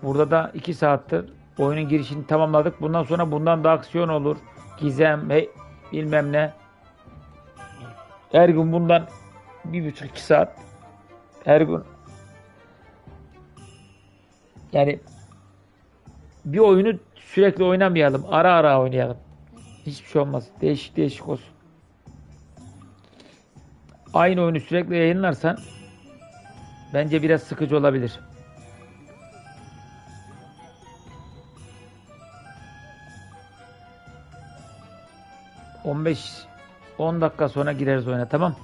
Burada da 2 saattir oyunun girişini tamamladık. Bundan sonra bundan da aksiyon olur. Gizem, bilmem ne. Her gün bundan 1,5-2 saat. Her gün. Yani bir oyunu sürekli oynamayalım. Ara ara oynayalım. Hiçbir şey olmaz. Değişik değişik olsun. Aynı oyunu sürekli yayınlarsan bence biraz sıkıcı olabilir. ...10 dakika sonra gireriz oyuna, tamam.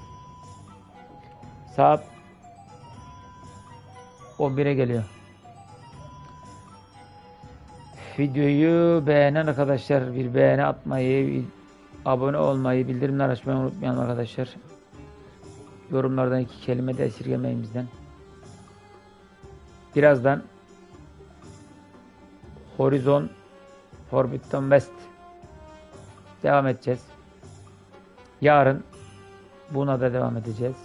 Saat 11'e geliyor. Videoyu beğenen arkadaşlar bir beğeni atmayı, abone olmayı, bildirimler açmayı unutmayalım arkadaşlar. Yorumlardan 2 kelime de esirgemeyin bizden. Birazdan Horizon Forbidden West devam edeceğiz. Yarın buna da devam edeceğiz.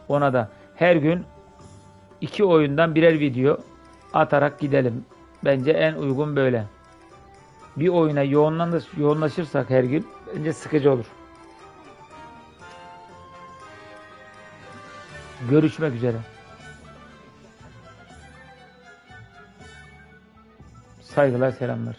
Ona da her gün 2 oyundan birer video atarak gidelim. Bence en uygun böyle. Bir oyuna yoğunlaşırsak her gün bence sıkıcı olur. Görüşmek üzere. Saygılar, selamlar.